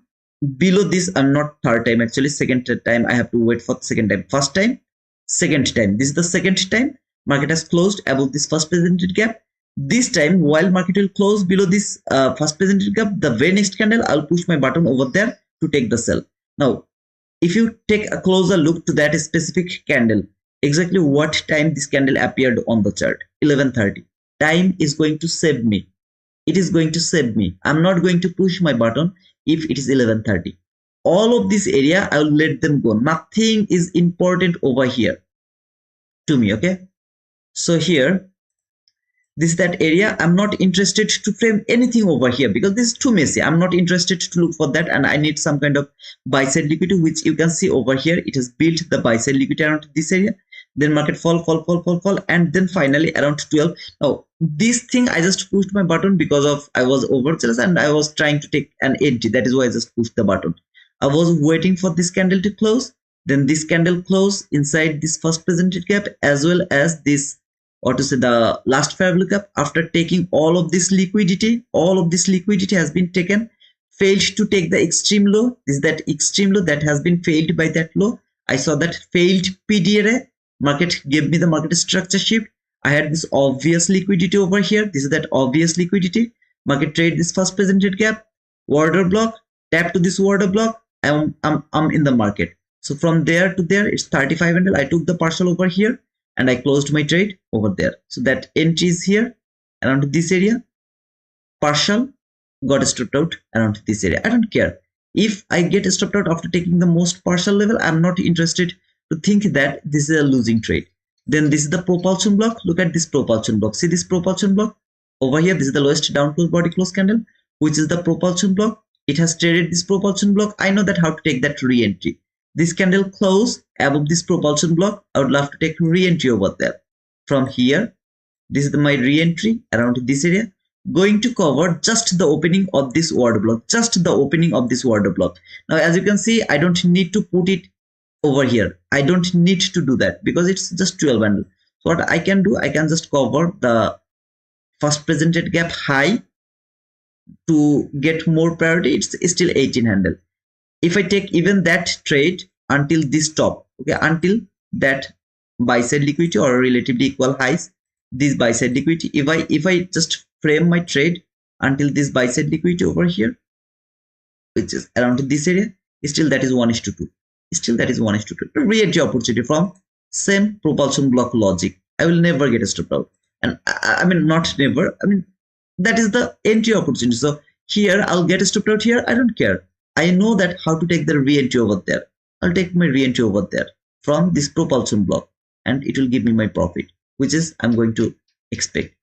below this, I'm not third time actually, second time I have to wait for the second time. First time, second time. This is the second time. Market has closed above this first presented gap. This time, while market will close below this first presented gap, the very next candle, I'll push my button over there to take the sell. Now, if you take a closer look to that specific candle, exactly what time this candle appeared on the chart, 11:30. Time is going to save me. It is going to save me. I'm not going to push my button if it is 11:30. All of this area, I will let them go. Nothing is important over here to me, okay? So here, this is that area. I'm not interested to frame anything over here because this is too messy. I'm not interested to look for that, and I need some kind of buy side liquidity, which you can see over here. It has built the buy side liquidity around this area. Then market fall, and then finally around 12. Now this thing I just pushed my button because of I was overzealous and I was trying to take an entry. That is why I just pushed the button. I was waiting for this candle to close. Then this candle close inside this first presented gap as well as this, or to say the last fair value gap. After taking all of this liquidity has been taken, failed to take the extreme low. This is that extreme low that has been failed by that low. I saw that failed PD array. Market gave me the market structure shift. I had this obvious liquidity over here. This is that obvious liquidity. Market trade this first presented gap, order block, tap to this order block. I'm in the market. So from there to there, it's 35 handle. I took the partial over here and I closed my trade over there. So that entry is here around this area. Partial got stopped out around this area. I don't care. If I get stopped out after taking the most partial level, I'm not interested to think that this is a losing trade. Then this is the propulsion block. Look at this propulsion block. See this propulsion block over here. This is the lowest down close body close candle, which is the propulsion block. It has traded this propulsion block. I know that how to take that re-entry. This candle close above this propulsion block. I would love to take re-entry over there. From here, this is my re-entry around this area. Going to cover just the opening of this order block. Just the opening of this order block. Now, as you can see, I don't need to put it over here. I don't need to do that because it's just 12 handle. So what I can do, I can just cover the first presented gap high to get more priority. It's still 18 handle. If I take even that trade until this top, okay, until that buy side liquidity or relatively equal highs, this buy side liquidity, if I just frame my trade until this buy side liquidity over here, which is around this area, still that is 1:2. Still that is 1:2. Re-entry opportunity from same propulsion block logic. I will never get stopped out. And I mean, not never. I mean, that is the entry opportunity. So here I'll get stopped out here. I don't care. I know that how to take the re-entry over there. I'll take my re-entry over there from this propulsion block and it will give me my profit, which is I'm going to expect.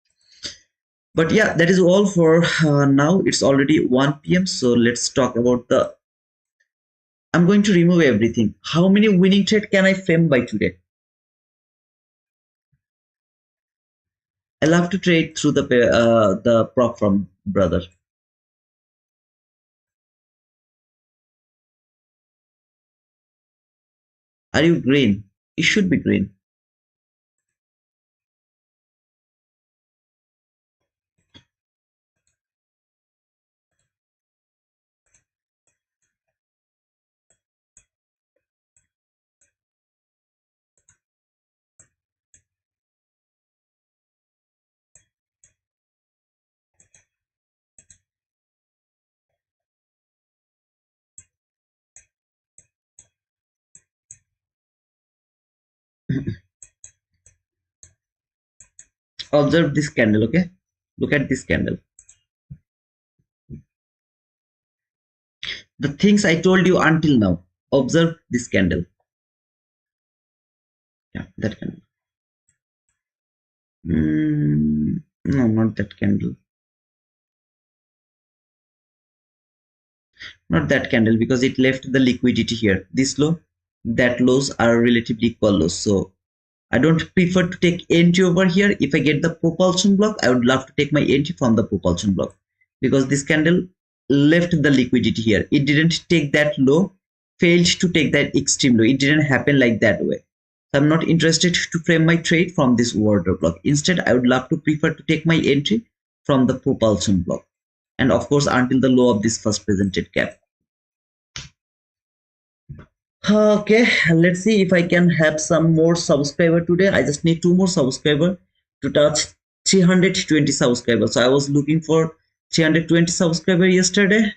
But yeah, that is all for now. It's already 1 p.m. So let's talk about the, I'm going to remove everything. How many winning trade can I frame by today? I love to trade through the prop from brother. Are you green? You should be green. Observe this candle, okay? Look at this candle. The things I told you until now. Observe this candle. Yeah, that candle. No, not that candle. Not that candle because it left the liquidity here. This low, that lows are relatively equal lows. So I don't prefer to take entry over here. If I get the propulsion block, I would love to take my entry from the propulsion block because this candle left the liquidity here. It didn't take that low, failed to take that extreme low. It didn't happen like that way. So I'm not interested to frame my trade from this order block. Instead, I would love to prefer to take my entry from the propulsion block. And of course, until the low of this first presented gap. Okay, let's see if I can have some more subscriber today. I just need 2 more subscriber to touch 320 subscribers. So I was looking for 320 subscriber yesterday.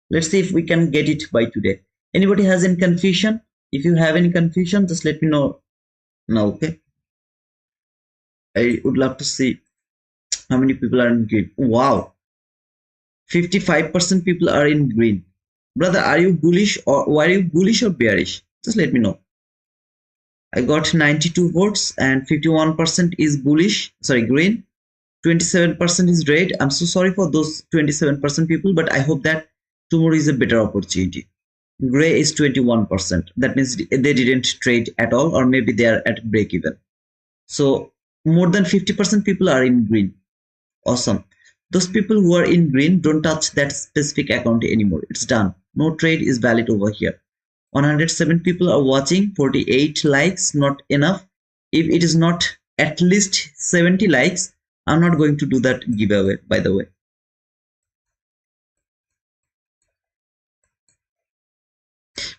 Let's see if we can get it by today. Anybody has any confusion? If you have any confusion, just let me know now, okay? I would love to see how many people are in green. Wow, 55% people are in green. Brother, are you bullish or bearish? Just let me know. I got 92 votes and 51% is bullish, sorry, green. 27% is red. I'm so sorry for those 27% people, but I hope that tomorrow is a better opportunity. Gray is 21%. That means they didn't trade at all, or maybe they are at break even. So more than 50% people are in green. Awesome. Those people who are in green, don't touch that specific account anymore. It's done. No trade is valid over here. 107 people are watching, 48 likes, not enough. If it is not at least 70 likes, I'm not going to do that giveaway, by the way.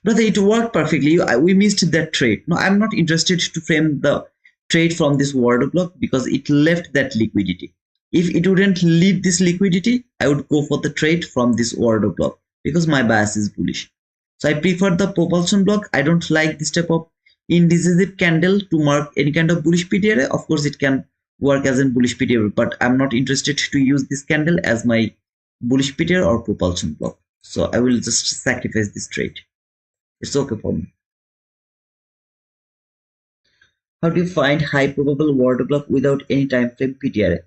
Brother, it worked perfectly. We missed that trade. No, I'm not interested to frame the trade from this order block because it left that liquidity. If it wouldn't leave this liquidity, I would go for the trade from this order block because my bias is bullish. So I prefer the propulsion block. I don't like this type of indecisive candle to mark any kind of bullish PTR. Of course, it can work as a bullish PTR, but I'm not interested to use this candle as my bullish PTR or propulsion block. So I will just sacrifice this trade. It's okay for me. How do you find high probable word block without any time frame PTRA?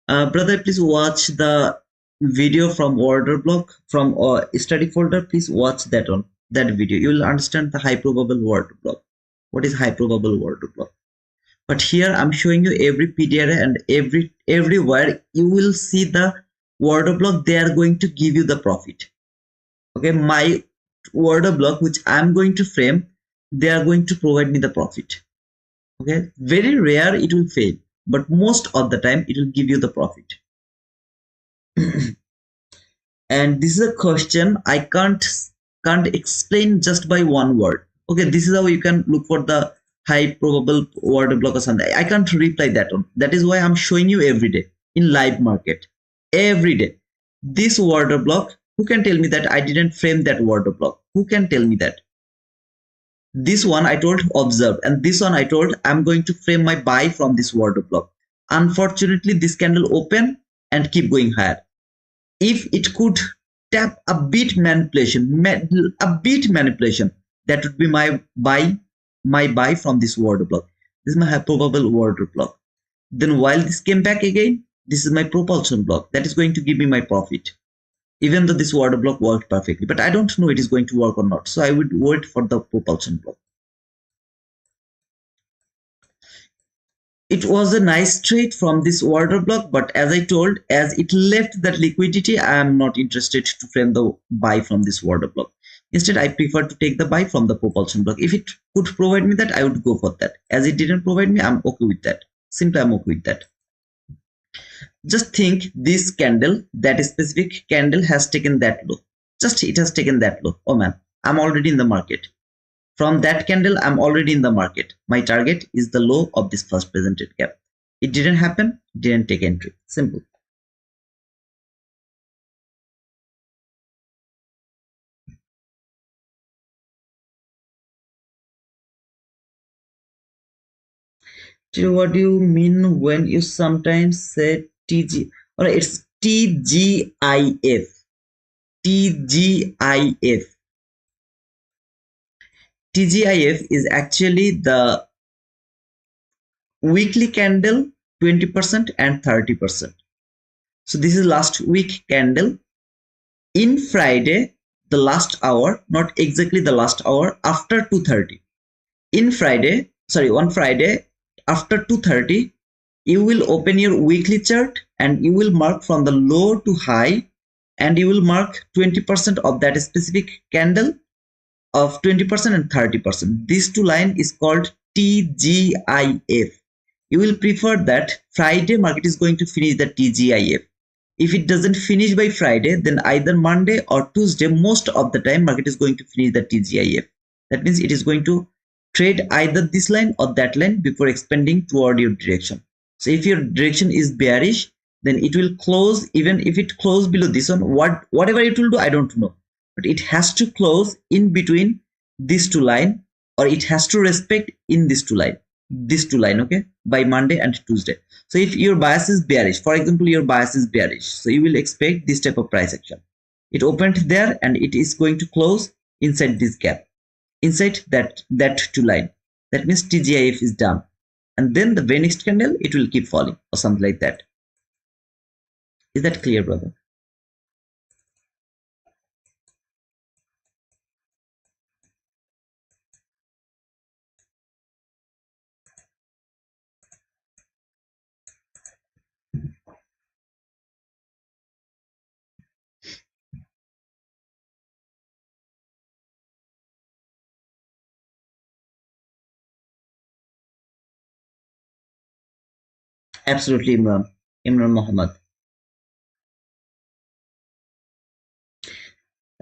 Brother, please watch the video from order block from study folder. Please watch that video. You will understand the high probable word block. What is high probable word block? But here I'm showing you every PTRA and everywhere you will see the word block. They are going to give you the profit. Okay, my order block which I'm going to frame, they are going to provide me the profit. Okay, very rare it will fail, but most of the time it will give you the profit. And this is a question I can't explain just by one word. Okay, this is how you can look for the high probable order block or something. I can't reply that one. That is why I'm showing you every day in live market, every day. This order block, who can tell me that I didn't frame that order block? Who can tell me that? This one I told observe, and this one I told I'm going to frame my buy from this order block. Unfortunately, this candle open and keep going higher. If it could tap a bit manipulation, that would be my buy from this order block. This is my probable order block. Then while this came back again, this is my propulsion block that is going to give me my profit. Even though this order block worked perfectly, but I don't know it is going to work or not. So I would wait for the propulsion block. It was a nice trade from this order block, but as I told, as it left that liquidity, I am not interested to frame the buy from this order block. Instead, I prefer to take the buy from the propulsion block. If it could provide me that, I would go for that. As it didn't provide me, I'm okay with that. Simply, I'm okay with that. Just think this candle, that specific candle has taken that low. Just it has taken that low. Oh man, I'm already in the market. From that candle, I'm already in the market. My target is the low of this first presented gap. It didn't happen, didn't take entry. Simple. So what do you mean when you sometimes say TG? Alright, it's TGIF. TGIF. TGIF is actually the weekly candle 20% and 30%. So this is last week candle. In Friday, the last hour, not exactly the last hour, after 2:30. On Friday, after 2:30, you will open your weekly chart and you will mark from the low to high, and you will mark 20% of that specific candle of 20% and 30%. These two line is called TGIF. You will prefer that Friday market is going to finish the TGIF. If it doesn't finish by Friday, then either Monday or Tuesday, most of the time market is going to finish the TGIF. That means it is going to trade either this line or that line before expanding toward your direction. So if your direction is bearish, then it will close. Even if it close below this one, whatever it will do, I don't know, but it has to close in between these two line, or it has to respect in these two line, okay, by Monday and Tuesday. So if your bias is bearish, for example, your bias is bearish, so you will expect this type of price action. It opened there and it is going to close inside this gap, inside that two line. That means TGIF is done, and then the very next candle it will keep falling or something like that. Is that clear, brother? Absolutely, Imran. Imran Muhammad.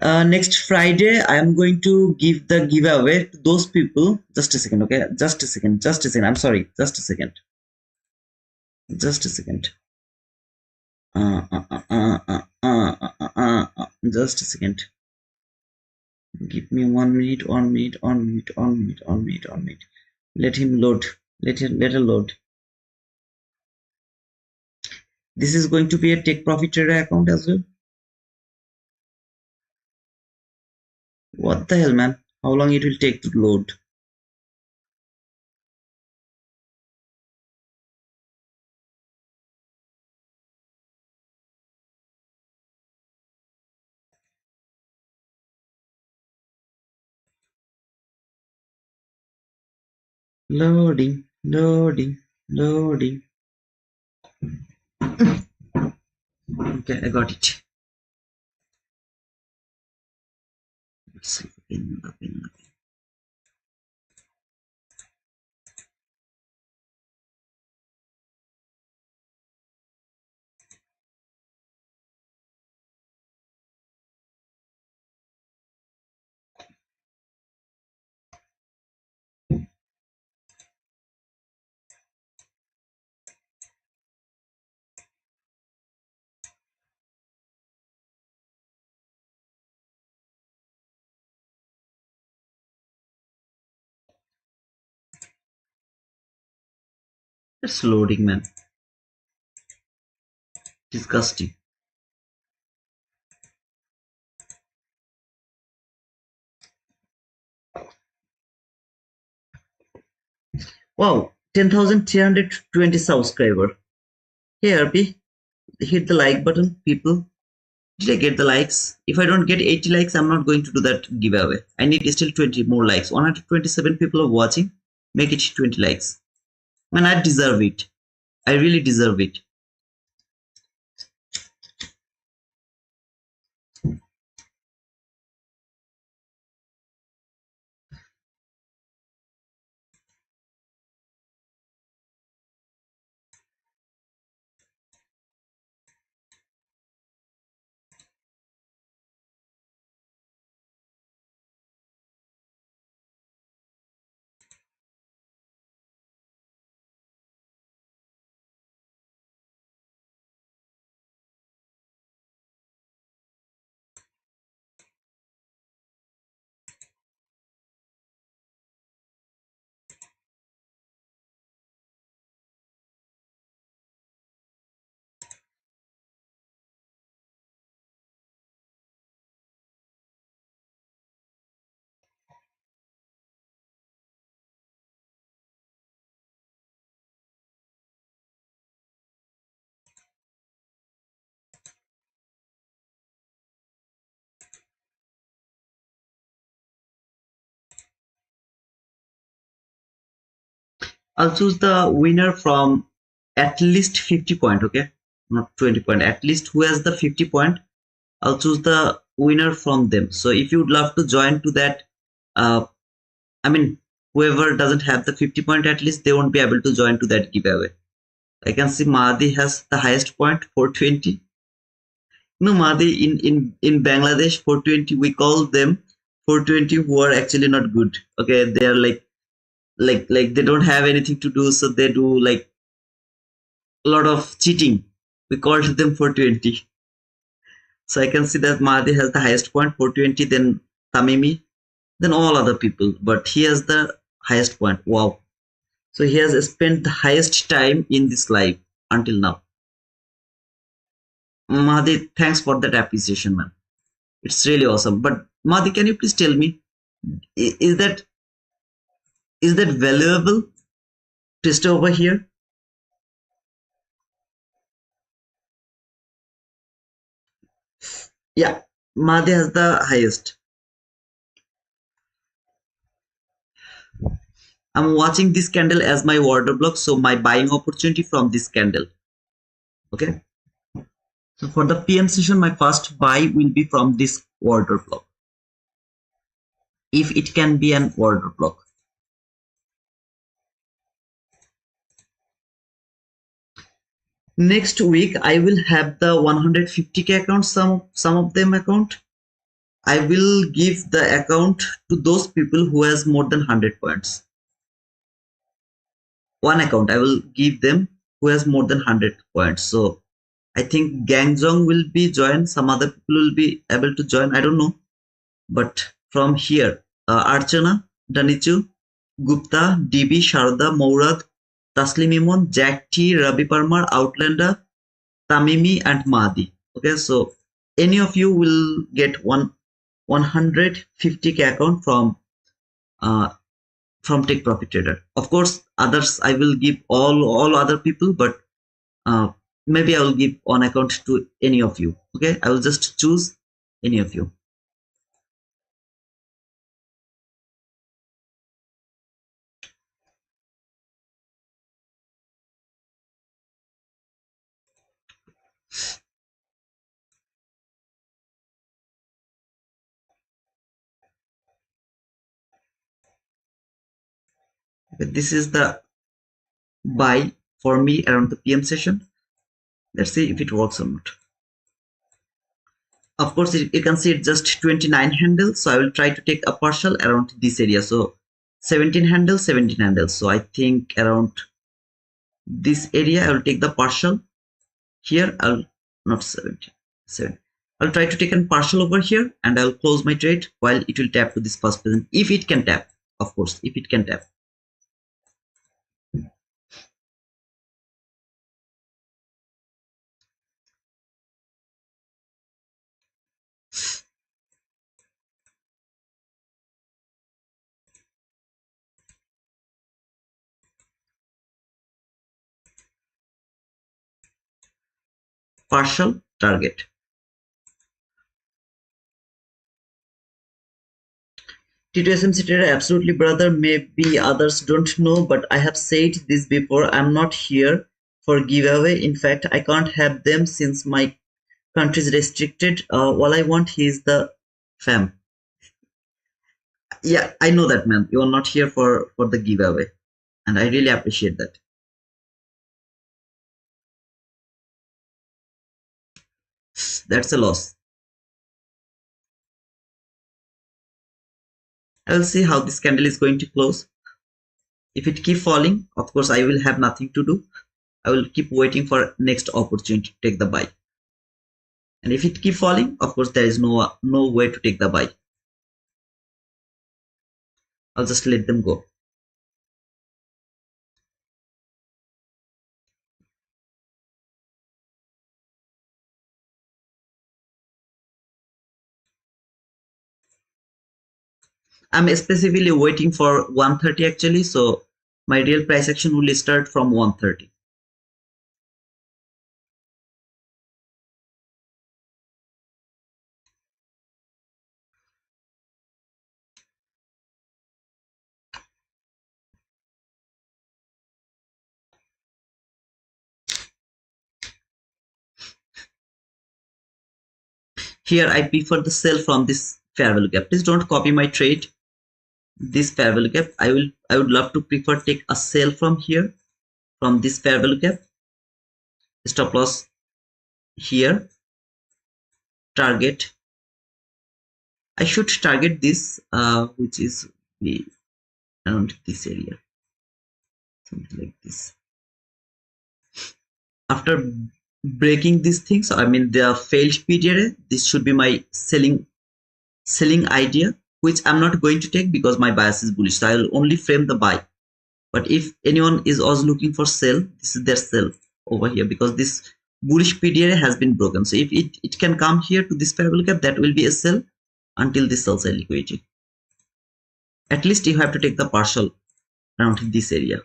Next Friday, I am going to give the giveaway to those people. Just a second, okay? Just a second. Just a second. I'm sorry. Just a second. Just a second. Just a second. Give me 1 minute. 1 minute. 1 minute. 1 minute. 1 minute. 1 minute. Let him load. Let her load. This is going to be a Tech Profit Trader account as well. What the hell, man? How long it will take to load? Loading, loading, loading. Okay, I got it. Let's see. Pin. It's loading, man. Disgusting. Wow, 10,320 subscriber. Hey RP, hit the like button, people. Did I get the likes? If I don't get 80 likes, I'm not going to do that giveaway. I need still 20 more likes. 127 people are watching. Make it 20 likes. Man, I deserve it. I really deserve it. I'll choose the winner from at least 50 point, okay? Not 20 point. At least who has the 50 point, I'll choose the winner from them. So if you would love to join to that, uh, I mean, whoever doesn't have the 50 point, at least they won't be able to join to that giveaway. I can see Mahdi has the highest point, 420. No, Mahdi, in Bangladesh, 420, we call them 420 who are actually not good. Okay, they are like they don't have anything to do, so they do like a lot of cheating. We called them 420. So I can see that Mahdi has the highest point, 420, then Tamimi, then all other people. But he has the highest point. Wow. So he has spent the highest time in this live until now. Mahdi, thanks for that appreciation, man. It's really awesome. But Mahdi, can you please tell me, is that valuable to stay over here? Yeah, Mahdi has the highest. I'm watching this candle as my order block, so my buying opportunity from this candle. Okay. So for the PM session, my first buy will be from this order block. If it can be an order block. Next week I will have the 150k account, some of them account. I will give the account to those people who has more than 100 points. One account I will give them who has more than 100 points. So I think Gangzong will be joined, some other people will be able to join, I don't know. But from here, Archana, Danichu, Gupta, DB, Sharda, Mourad, Taslim Imon, Jack T, Rabi Parmar, Outlander, Tamimi, and Mahdi. Okay, so any of you will get 150k account uh, from Take Profit Trader. Of course, others I will give all other people, but uh, maybe I will give one account to any of you. Okay, I will just choose any of you. Okay, this is the buy for me around the PM session. Let's see if it works or not. Of course, you can see it's just 29 handles, so I will try to take a partial around this area. So 17 handles, 17 handles. So I think around this area I will take the partial. Here I'll not 17, 7. I'll try to take a partial over here and I'll close my trade while it will tap to this first position. If it can tap, of course, if it can tap. Partial target. T2SMC trader, absolutely brother. Maybe others don't know, but I have said this before. I'm not here for giveaway. In fact, I can't have them since my country is restricted. All I want is the fam. Yeah, I know that, man. You are not here for the giveaway, and I really appreciate that. That's a loss. I will see how this candle is going to close. If it keep falling, of course, I will have nothing to do. I will keep waiting for next opportunity to take the buy. And if it keep falling, of course, there is no way to take the buy. I'll just let them go. I'm specifically waiting for 130 actually, so my real price action will start from 130. Here I prefer the sell from this fair value gap. Please don't copy my trade. This fair value gap, I would love to prefer take a sell from here, from this fair value gap. Stop loss here. Target. I should target this, which is around this area, something like this. After breaking these things, I mean the failed period, this should be my selling idea, which I'm not going to take because my bias is bullish. So I will only frame the buy. But if anyone is also looking for sell, this is their sell over here because this bullish PDA has been broken. So if it can come here to this parabolic gap, that will be a sell until this sells a liquidity. At least you have to take the partial around this area.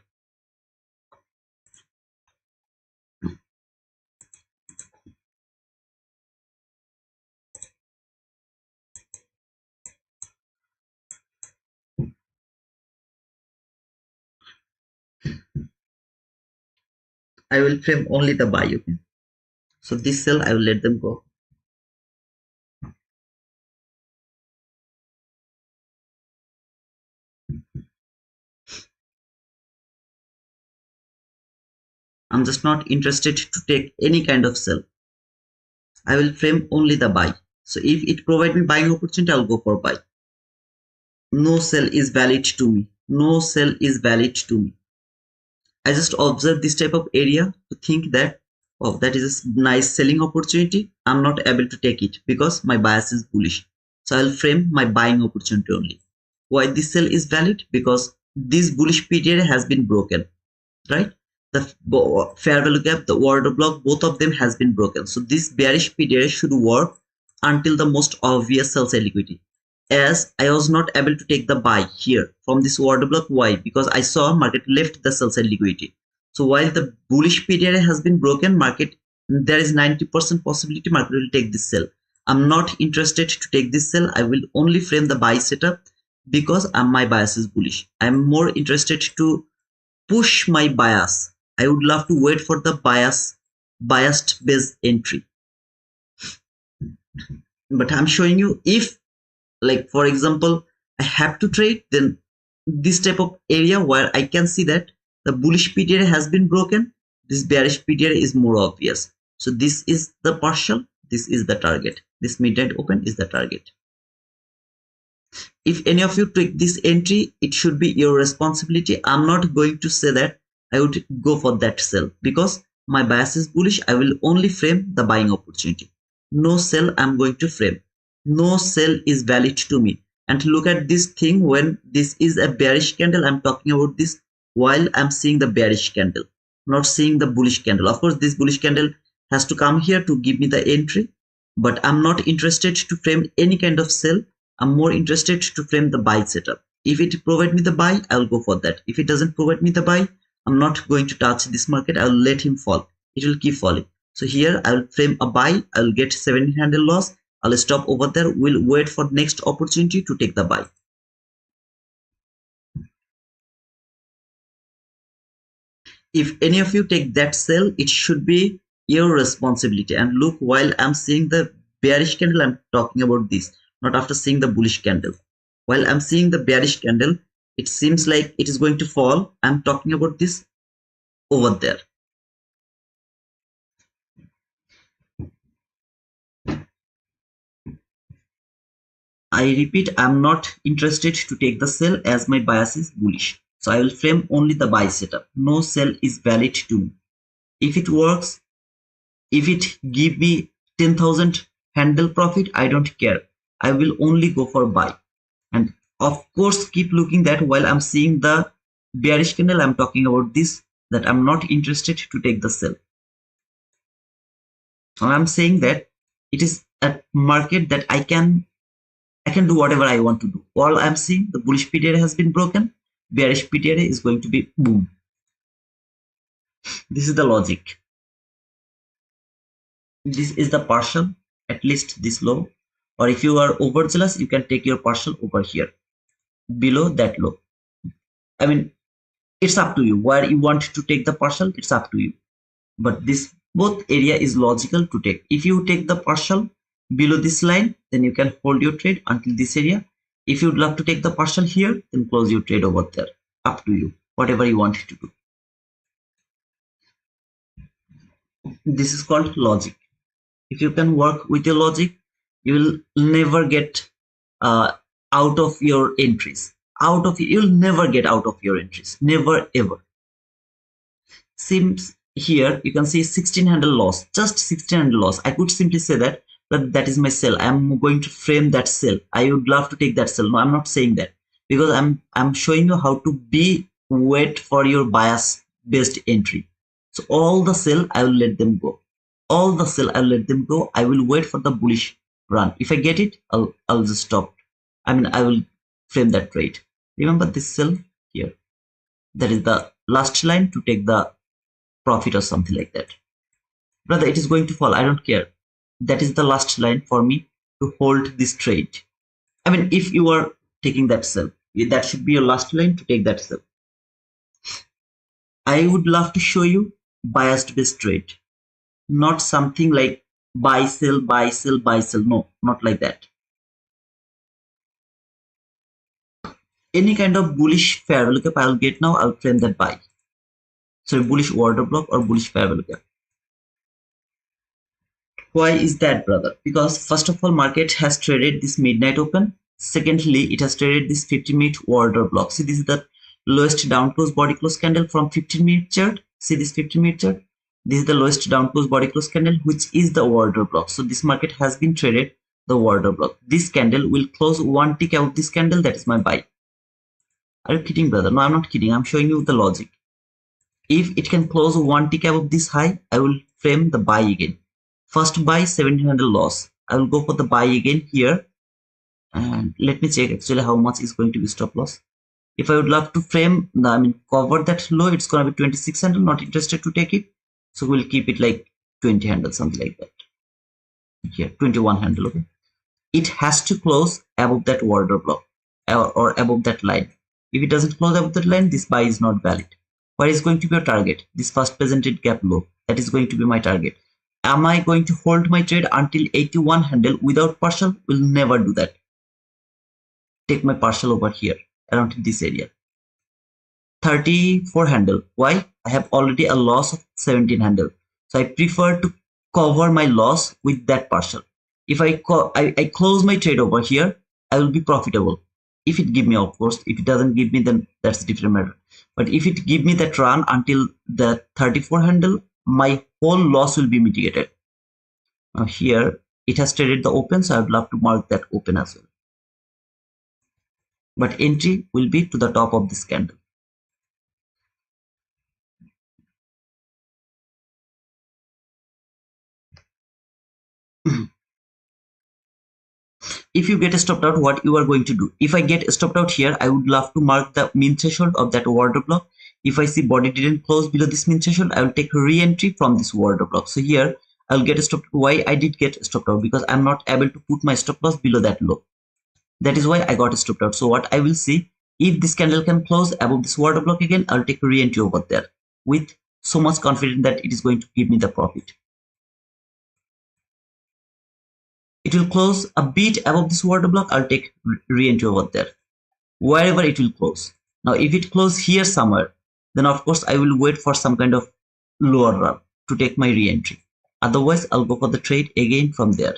I will frame only the buy. Okay. So this sell, I will let them go. I'm just not interested to take any kind of sell. I will frame only the buy. So if it provide me buying opportunity, I'll go for buy. No sell is valid to me. No sell is valid to me. I just observe this type of area to think that, oh, that is a nice selling opportunity. I'm not able to take it because my bias is bullish. So I'll frame my buying opportunity only. Why this sell is valid? Because this bullish period has been broken, right? The fair value gap, the order block, both of them has been broken. So this bearish period should work until the most obvious sell side liquidity. As I was not able to take the buy here from this order block. Why? Because I saw market left the sell side liquidity. So while the bullish period has been broken, market, there is 90% possibility market will take this sell. I'm not interested to take this sell. I will only frame the buy setup because my bias is bullish. I'm more interested to push my bias. I would love to wait for the biased base entry. But I'm showing you, if, like, for example, I have to trade, then this type of area where I can see that the bullish period has been broken, this bearish period is more obvious. So this is the partial, this is the target, this midnight open is the target. If any of you take this entry, it should be your responsibility. I'm not going to say that I would go for that sell because my bias is bullish. I will only frame the buying opportunity. No sell I'm going to frame. No sell is valid to me. And look at this thing, when this is a bearish candle, I'm talking about this while I'm seeing the bearish candle, not seeing the bullish candle. Of course, this bullish candle has to come here to give me the entry, but I'm not interested to frame any kind of sell. I'm more interested to frame the buy setup. If it provide me the buy, I'll go for that. If it doesn't provide me the buy, I'm not going to touch this market. I'll let him fall. It will keep falling. So here I'll frame a buy. I'll get 1700 loss. I'll stop over there. We'll wait for next opportunity to take the buy. If any of you take that sell, it should be your responsibility. And look, while I'm seeing the bearish candle, I'm talking about this, not after seeing the bullish candle. While I'm seeing the bearish candle, it seems like it is going to fall. I'm talking about this over there. I repeat, I'm not interested to take the sell as my bias is bullish. So I will frame only the buy setup. No sell is valid to me. If it works, if it give me 10,000 handle profit, I don't care. I will only go for buy. And of course, keep looking that while I'm seeing the bearish candle, I'm talking about this, that I'm not interested to take the sell. And I'm saying that it is a market that I can do whatever I want to do. All I'm seeing, the bullish period has been broken, bearish period is going to be boom. This is the logic. This is the partial, at least this low. Or if you are overzealous, you can take your partial over here, below that low. I mean, it's up to you where you want to take the partial. It's up to you. But this both area is logical to take. If you take the partial below this line, then you can hold your trade until this area. If you'd love to take the partial here, then close your trade over there. Up to you, whatever you want to do. This is called logic. If you can work with your logic, you will never get out of your entries. You'll never get out of your entries. Never ever. Seems here you can see 16 handle loss, just 16 handle loss. I could simply say that is my sell. I'm going to frame that sell. I would love to take that sell. No, I'm not saying that, because I'm showing you how to wait for your bias based entry. So all the sell I will let them go. All the sell I'll let them go. I will wait for the bullish run. If I get it, I'll just stop. I mean, I will frame that trade. Remember this sell here. That is the last line to take the profit or something like that. Brother, it is going to fall. I don't care. That is the last line for me to hold this trade. I mean, if you are taking that sell, that should be your last line to take that sell. I would love to show you biased based trade, not something like buy, sell, buy, sell, buy, sell. No, not like that. Any kind of bullish fair value gap I'll get now, I'll frame that buy. sorry, bullish order block or bullish parallel gap. Why is that, brother? Because first of all, market has traded this midnight open. Secondly, it has traded this 15-minute order block. See, this is the lowest down close body close candle from 15-minute chart. See this 15-minute chart. This is the lowest down close body close candle, which is the order block. So this market has been traded the order block. This candle will close one tick above this candle. That is my buy. Are you kidding, brother? No, I'm not kidding. I'm showing you the logic. If it can close one tick above this high, I will frame the buy again. First buy 1700 loss. I will go for the buy again here. And let me check actually how much is going to be stop loss. If I would love to frame, cover that low, it's going to be 2600. Not interested to take it. So we'll keep it like 20 handle, something like that. Here, 21 handle. Okay. It has to close above that order block or above that line. If it doesn't close above that line, this buy is not valid. What is going to be your target? This first presented gap low. That is going to be my target. Am I going to hold my trade until 81 handle without partial? Will never do that. Take my partial over here around this area. 34 handle. Why? I have already a loss of 17 handle. So I prefer to cover my loss with that partial. If I close my trade over here, I will be profitable. If it give me, of course. If it doesn't give me, then that's a different matter. But if it give me that run until the 34 handle, my whole loss will be mitigated. Now here it has traded the open, so I would love to mark that open as well. But entry will be to the top of this candle. If you get stopped out, what you are going to do? If I get stopped out here, I would love to mark the mean threshold of that order block. If I see body didn't close below this mean threshold, I will take re-entry from this order block. So here I'll get stopped. Why I did get stopped out? Because I'm not able to put my stop loss below that low. That is why I got stopped out. So what I will see, if this candle can close above this order block again, I'll take re-entry over there with so much confidence that it is going to give me the profit. It will close a bit above this order block. I'll take re-entry over there, wherever it will close. Now, if it closes here somewhere, then of course I will wait for some kind of lower run to take my re-entry. Otherwise, I'll go for the trade again from there.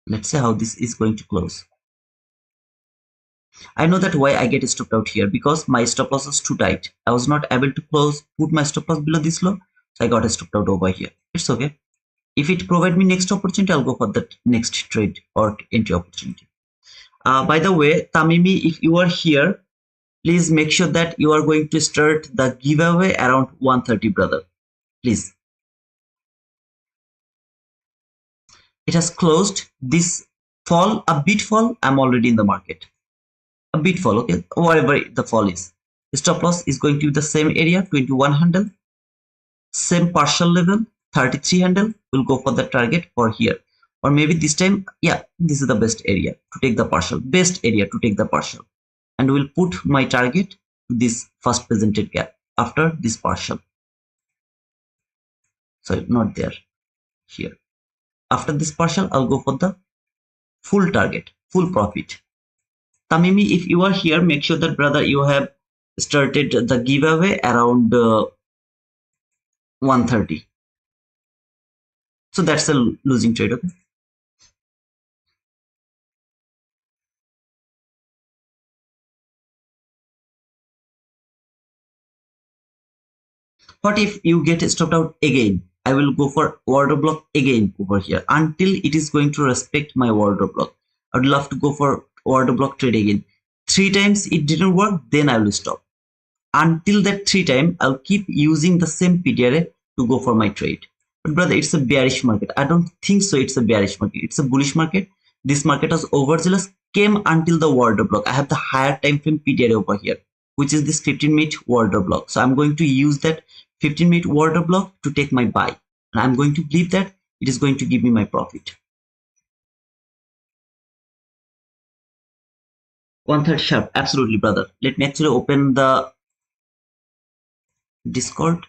Let's see how this is going to close. I know that why I get stopped out here, because my stop loss was too tight. I was not able to put my stop loss below this low, so I got stopped out over here. It's okay. If it provide me next opportunity, I'll go for that next trade or entry opportunity. By the way, Tamimi, if you are here, please make sure that you are going to start the giveaway around 1:30, brother. Please. It has closed this fall, a bit fall. I'm already in the market. A bit fall, okay, whatever the fall is. The stop loss is going to be the same area, 21 handle, same partial level, 33 handle. We'll go for the target for here, or maybe this time, yeah, this is the best area to take the partial, best area to take the partial, and we'll put my target to this first presented gap after this partial. Sorry, not there, here. After this partial, I'll go for the full target, full profit. Tamimi, if you are here, make sure that, brother, you have started the giveaway around 1:30. So that's a losing trade, okay? What if you get stopped out again? I will go for order block again over here until it is going to respect my order block. I would love to go for order block trade again. 3 times it didn't work, then I will stop. Until that 3 times, I'll keep using the same PDRA to go for my trade. But brother, it's a bearish market. I don't think so. It's a bearish market. It's a bullish market. This market was overzealous, came until the order block. I have the higher time frame PDRA over here, which is this 15-minute order block. So I'm going to use that 15-minute order block to take my buy. And I'm going to believe that it is going to give me my profit. 1:30 sharp. Absolutely, brother. Let me actually open the Discord.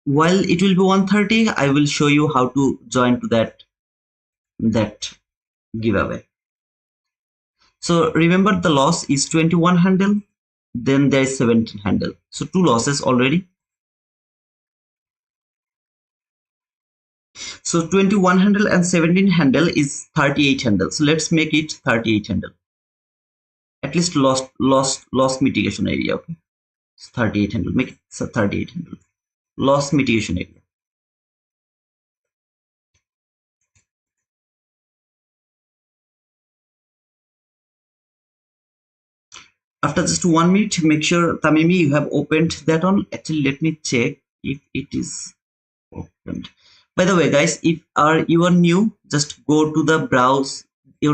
While it will be 1:30, I will show you how to join to that giveaway. So remember, the loss is 21 handle. then there is 17 handle. So two losses already. So 21 handle and 17 handle is 38 handle. So let's make it 38 handle. At least loss mitigation area. Okay, it's 38 handle. Make it 38 handle. Loss mitigation area. After just 1 minute, make sure Tamimi you have opened that on. Actually, let me check if it is opened. By the way, guys, if you are new, just go to the browse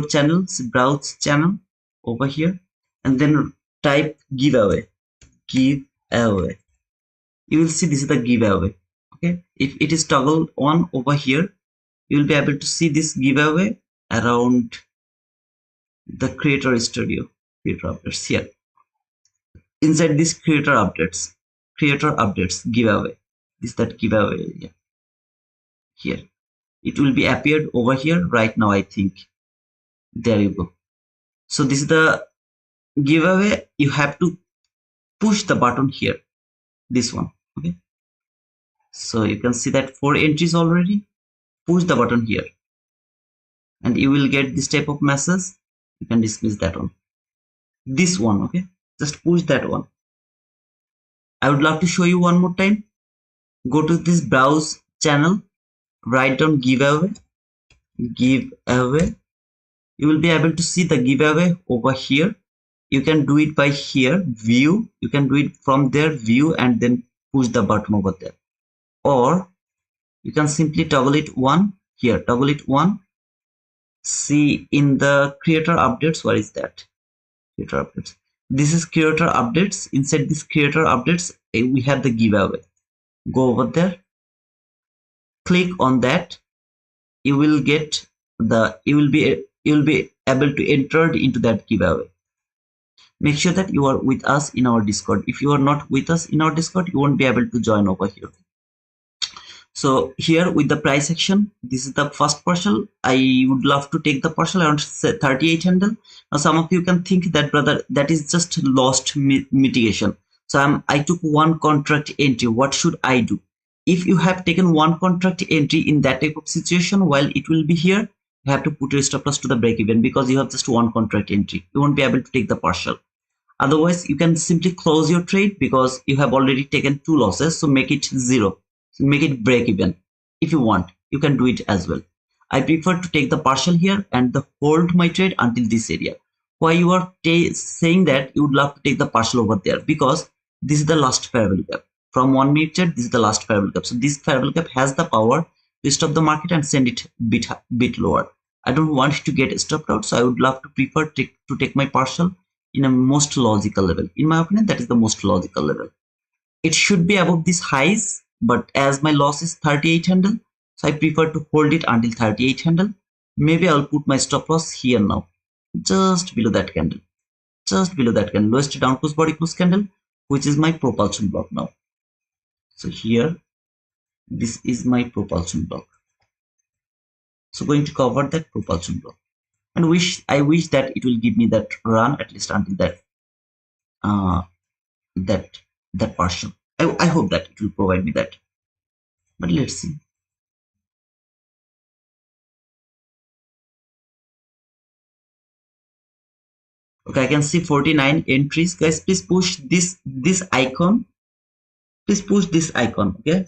channel over here, and then type giveaway. Giveaway. You will see this is the giveaway. Okay, if it is toggled on over here, you will be able to see this giveaway around the creator studio, creator updates here. Inside this creator updates giveaway. This that giveaway area here. It will be appeared over here right now, I think. There you go. So this is the giveaway. You have to push the button here, this one. Okay, so you can see that 4 entries already. Push the button here and you will get this type of message. You can dismiss that one, this one. Okay, just push that one. I would love to show you one more time. Go to this browse channel, write down giveaway. You will be able to see the giveaway over here. You can do it by here, view. You can do it from there, view, and then push the button over there. Or you can simply toggle it one here, toggle it one. See in the creator updates, what is that? Creator updates. This is creator updates. Inside this creator updates, we have the giveaway. Go over there, click on that. You will get you will be able to enter into that giveaway. Make sure that you are with us in our Discord. If you are not with us in our Discord, you won't be able to join over here. So here with the price action, this is the first partial. I would love to take the partial around 38 handle. Now some of you can think that, brother, that is just lost mitigation. So I took one contract entry. What should I do? If you have taken one contract entry in that type of situation, while it will be here, you have to put your stop loss to the break even, because you have just one contract entry. You won't be able to take the partial. Otherwise, you can simply close your trade because you have already taken 2 losses. So make it 0. So make it break even. If you want, you can do it as well. I prefer to take the partial here and hold my trade until this area. Why you are saying that you would love to take the partial over there? Because this is the last fair value gap. From 1 minute chart, this is the last fair value gap. So this fair value gap has the power to stop the market and send it bit lower. I don't want to get stopped out, so I would love to prefer to take my partial in a most logical level. In my opinion, that is the most logical level. It should be above this highs, but as my loss is 38 handle, so I prefer to hold it until 38 handle. Maybe I'll put my stop loss here now, just below that candle, lowest down close body close candle, which is my propulsion block now. So here, this is my propulsion block. So going to cover that propulsion block, and I wish that it will give me that run at least until that that partial. I hope that it will provide me that, but let's see. Okay, I can see 49 entries. Guys, please push this icon. Please push this icon. Okay,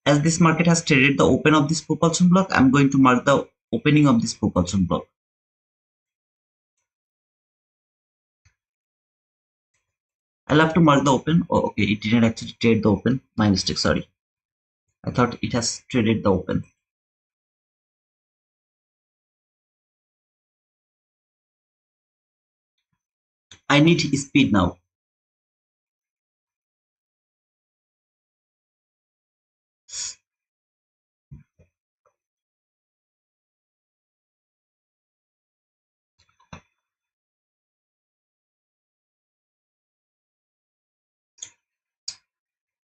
As this market has traded the open of this propulsion block, I'm going to mark the opening of this propulsion block. I'll have to mark the open. Oh, okay, it didn't actually trade the open. My mistake, sorry. I thought it has traded the open. I need speed now.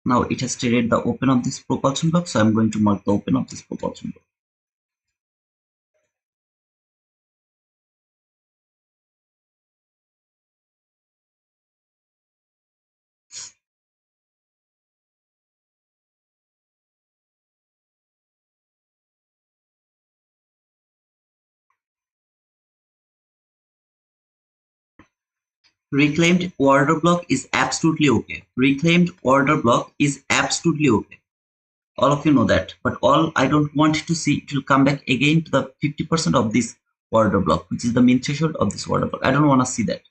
Now it has traded the open of this propulsion block, so I'm going to mark the open of this propulsion block. Reclaimed order block is absolutely okay. Reclaimed order block is absolutely okay. All of you know that, but all I don't want to see, it will come back again to the 50% of this order block, which is the mean threshold of this order block. I don't want to see that.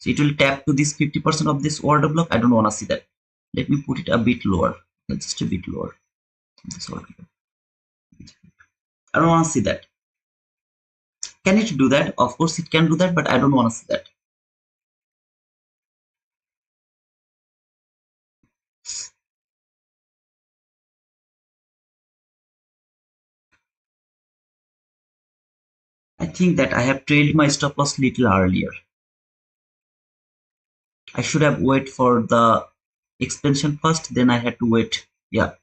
So it will tap to this 50% of this order block. I don't want to see that. Let me put it a bit lower, just a bit lower. This order block. I don't want to see that. Can it do that? Of course it can do that, but I don't want to see that. I think that I have trailed my stop loss little earlier. I should have waited for the expansion first, then I had to wait. Yeah,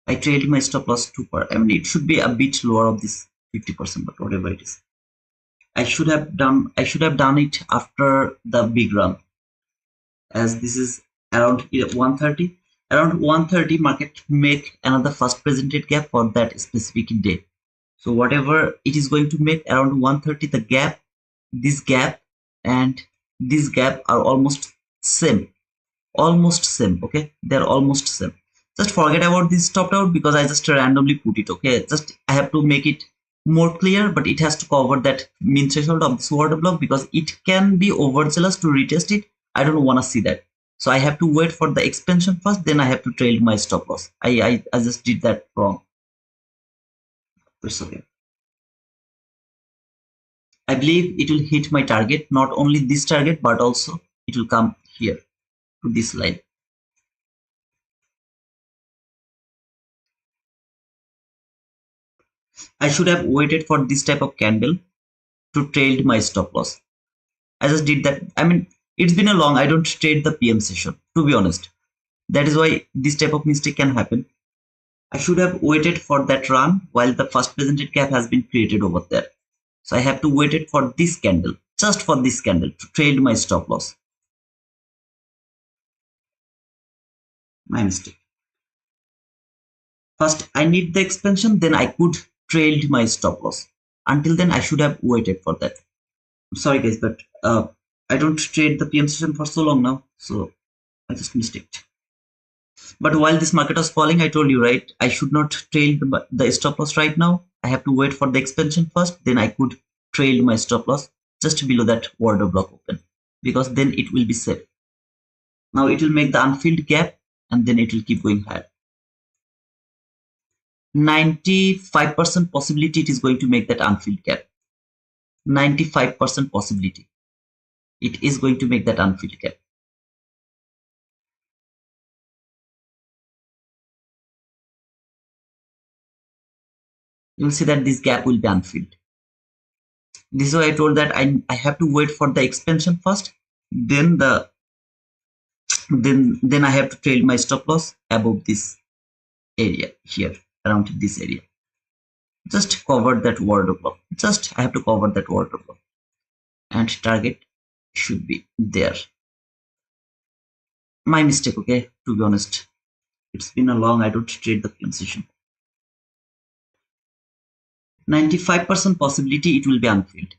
I trailed my stop loss too far. I mean, it should be a bit lower of this 50%, but whatever it is. I should have done it after the big run, as this is around 130. Around 130, market make another first presented gap for that specific day. So whatever it is going to make around 130, the gap, this gap and this gap are almost same. Okay, they're almost same. Just forget about this stopped out because I just randomly put it. Okay, just I have to make it more clear, but it has to cover that mean threshold of this order block because it can be overzealous to retest it. I don't want to see that. So I have to wait for the expansion first, then I have to trail my stop loss. I just did that wrong. It's okay. I believe it will hit my target, not only this target, but also it will come here to this line. I should have waited for this type of candle to trade my stop loss. I just did that. I mean, it's been a long, I don't trade the PM session, to be honest. That is why this type of mistake can happen. I should have waited for that run while the first presented gap has been created over there. So I have to wait it for this candle, just for this candle to trade my stop loss. My mistake. First, I need the expansion, then I could trail my stop loss. Until then, I should have waited for that. I'm sorry guys, but I don't trade the PM session for so long now, so I just mistaked. But while this market was falling, I told you, right, I should not trail the stop loss right now. I have to wait for the expansion first, then I could trail my stop loss just below that order block open, because then it will be safe. Now it will make the unfilled gap and then it will keep going higher. 95% possibility it is going to make that unfilled gap. 95% possibility it is going to make that unfilled gap. You will see that this gap will be unfilled. This is why I told that I have to wait for the expansion first, then I have to trail my stop loss above this area here, around this area. Just cover that order block. Just I have to cover that order block, and target should be there. My mistake, okay, to be honest. It's been a long, I don't trade the PM session. 95% possibility it will be unfilled.